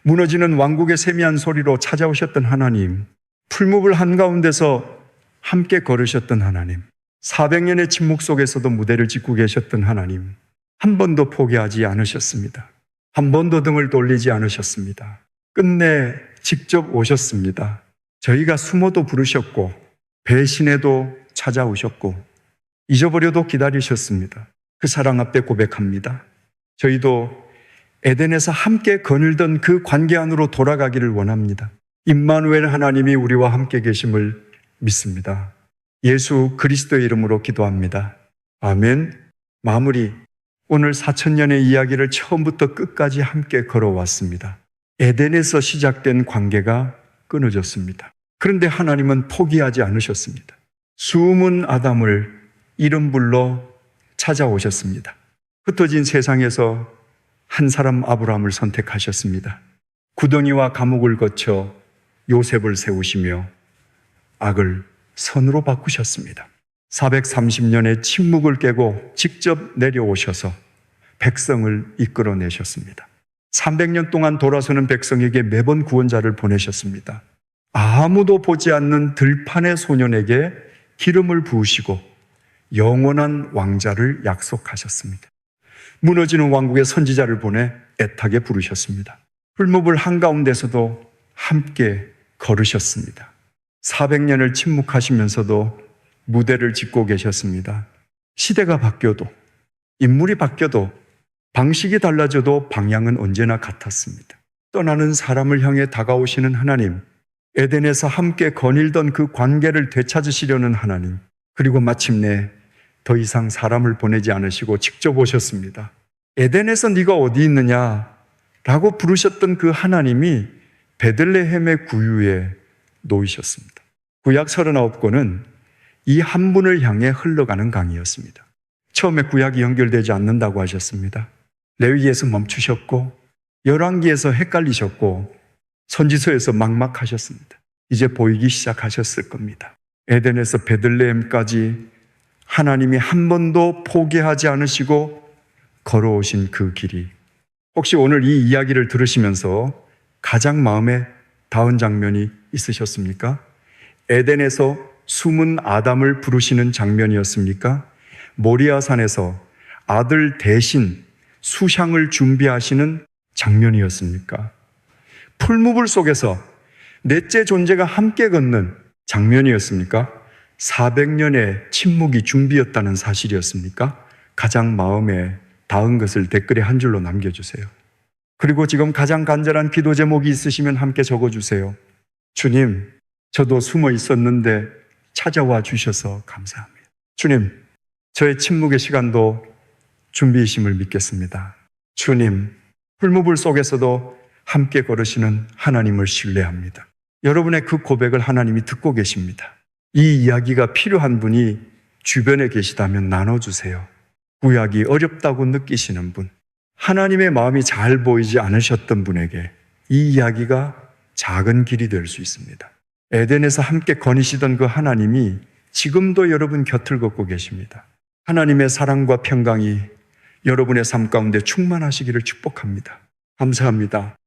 S1: 무너지는 왕국의 세미한 소리로 찾아오셨던 하나님, 풀무불 한가운데서 함께 걸으셨던 하나님, 400년의 침묵 속에서도 무대를 짓고 계셨던 하나님, 한 번도 포기하지 않으셨습니다. 한 번도 등을 돌리지 않으셨습니다. 끝내 직접 오셨습니다. 저희가 숨어도 부르셨고 배신해도 찾아오셨고 잊어버려도 기다리셨습니다. 그 사랑 앞에 고백합니다. 저희도 에덴에서 함께 거닐던 그 관계 안으로 돌아가기를 원합니다. 임마누엘 하나님이 우리와 함께 계심을 믿습니다. 예수 그리스도의 이름으로 기도합니다. 아멘. 마무리. 오늘 4000년의 이야기를 처음부터 끝까지 함께 걸어왔습니다. 에덴에서 시작된 관계가 끊어졌습니다. 그런데 하나님은 포기하지 않으셨습니다. 숨은 아담을 이름 불러 찾아오셨습니다. 흩어진 세상에서 한 사람 아브라함을 선택하셨습니다. 구덩이와 감옥을 거쳐 요셉을 세우시며 악을 선으로 바꾸셨습니다. 430년의 침묵을 깨고 직접 내려오셔서 백성을 이끌어내셨습니다. 300년 동안 돌아서는 백성에게 매번 구원자를 보내셨습니다. 아무도 보지 않는 들판의 소년에게 기름을 부으시고 영원한 왕자를 약속하셨습니다. 무너지는 왕국의 선지자를 보내 애타게 부르셨습니다. 풀무불 한가운데서도 함께 걸으셨습니다. 400년을 침묵하시면서도 무대를 짓고 계셨습니다. 시대가 바뀌어도, 인물이 바뀌어도, 방식이 달라져도 방향은 언제나 같았습니다. 떠나는 사람을 향해 다가오시는 하나님, 에덴에서 함께 거닐던 그 관계를 되찾으시려는 하나님, 그리고 마침내 더 이상 사람을 보내지 않으시고 직접 오셨습니다. 에덴에서 네가 어디 있느냐? 라고 부르셨던 그 하나님이 베들레헴의 구유에 놓이셨습니다. 구약 39권은 이 한 분을 향해 흘러가는 강이었습니다. 처음에 구약이 연결되지 않는다고 하셨습니다. 레위기에서 멈추셨고 열왕기에서 헷갈리셨고 선지서에서 막막하셨습니다. 이제 보이기 시작하셨을 겁니다. 에덴에서 베들레헴까지 하나님이 한 번도 포기하지 않으시고 걸어오신 그 길이, 혹시 오늘 이 이야기를 들으시면서 가장 마음에 닿은 장면이 있으셨습니까? 에덴에서 숨은 아담을 부르시는 장면이었습니까? 모리아산에서 아들 대신 수향을 준비하시는 장면이었습니까? 풀무불 속에서 넷째 존재가 함께 걷는 장면이었습니까? 400년의 침묵이 준비였다는 사실이었습니까? 가장 마음에 닿은 것을 댓글에 한 줄로 남겨주세요. 그리고 지금 가장 간절한 기도 제목이 있으시면 함께 적어주세요. 주님, 저도 숨어 있었는데 찾아와 주셔서 감사합니다. 주님, 저의 침묵의 시간도 준비이심을 믿겠습니다. 주님, 풀무불 속에서도 함께 걸으시는 하나님을 신뢰합니다. 여러분의 그 고백을 하나님이 듣고 계십니다. 이 이야기가 필요한 분이 주변에 계시다면 나눠주세요. 구약이 어렵다고 느끼시는 분, 하나님의 마음이 잘 보이지 않으셨던 분에게 이 이야기가 작은 길이 될 수 있습니다. 에덴에서 함께 거니시던 그 하나님이 지금도 여러분 곁을 걷고 계십니다. 하나님의 사랑과 평강이 여러분의 삶 가운데 충만하시기를 축복합니다. 감사합니다.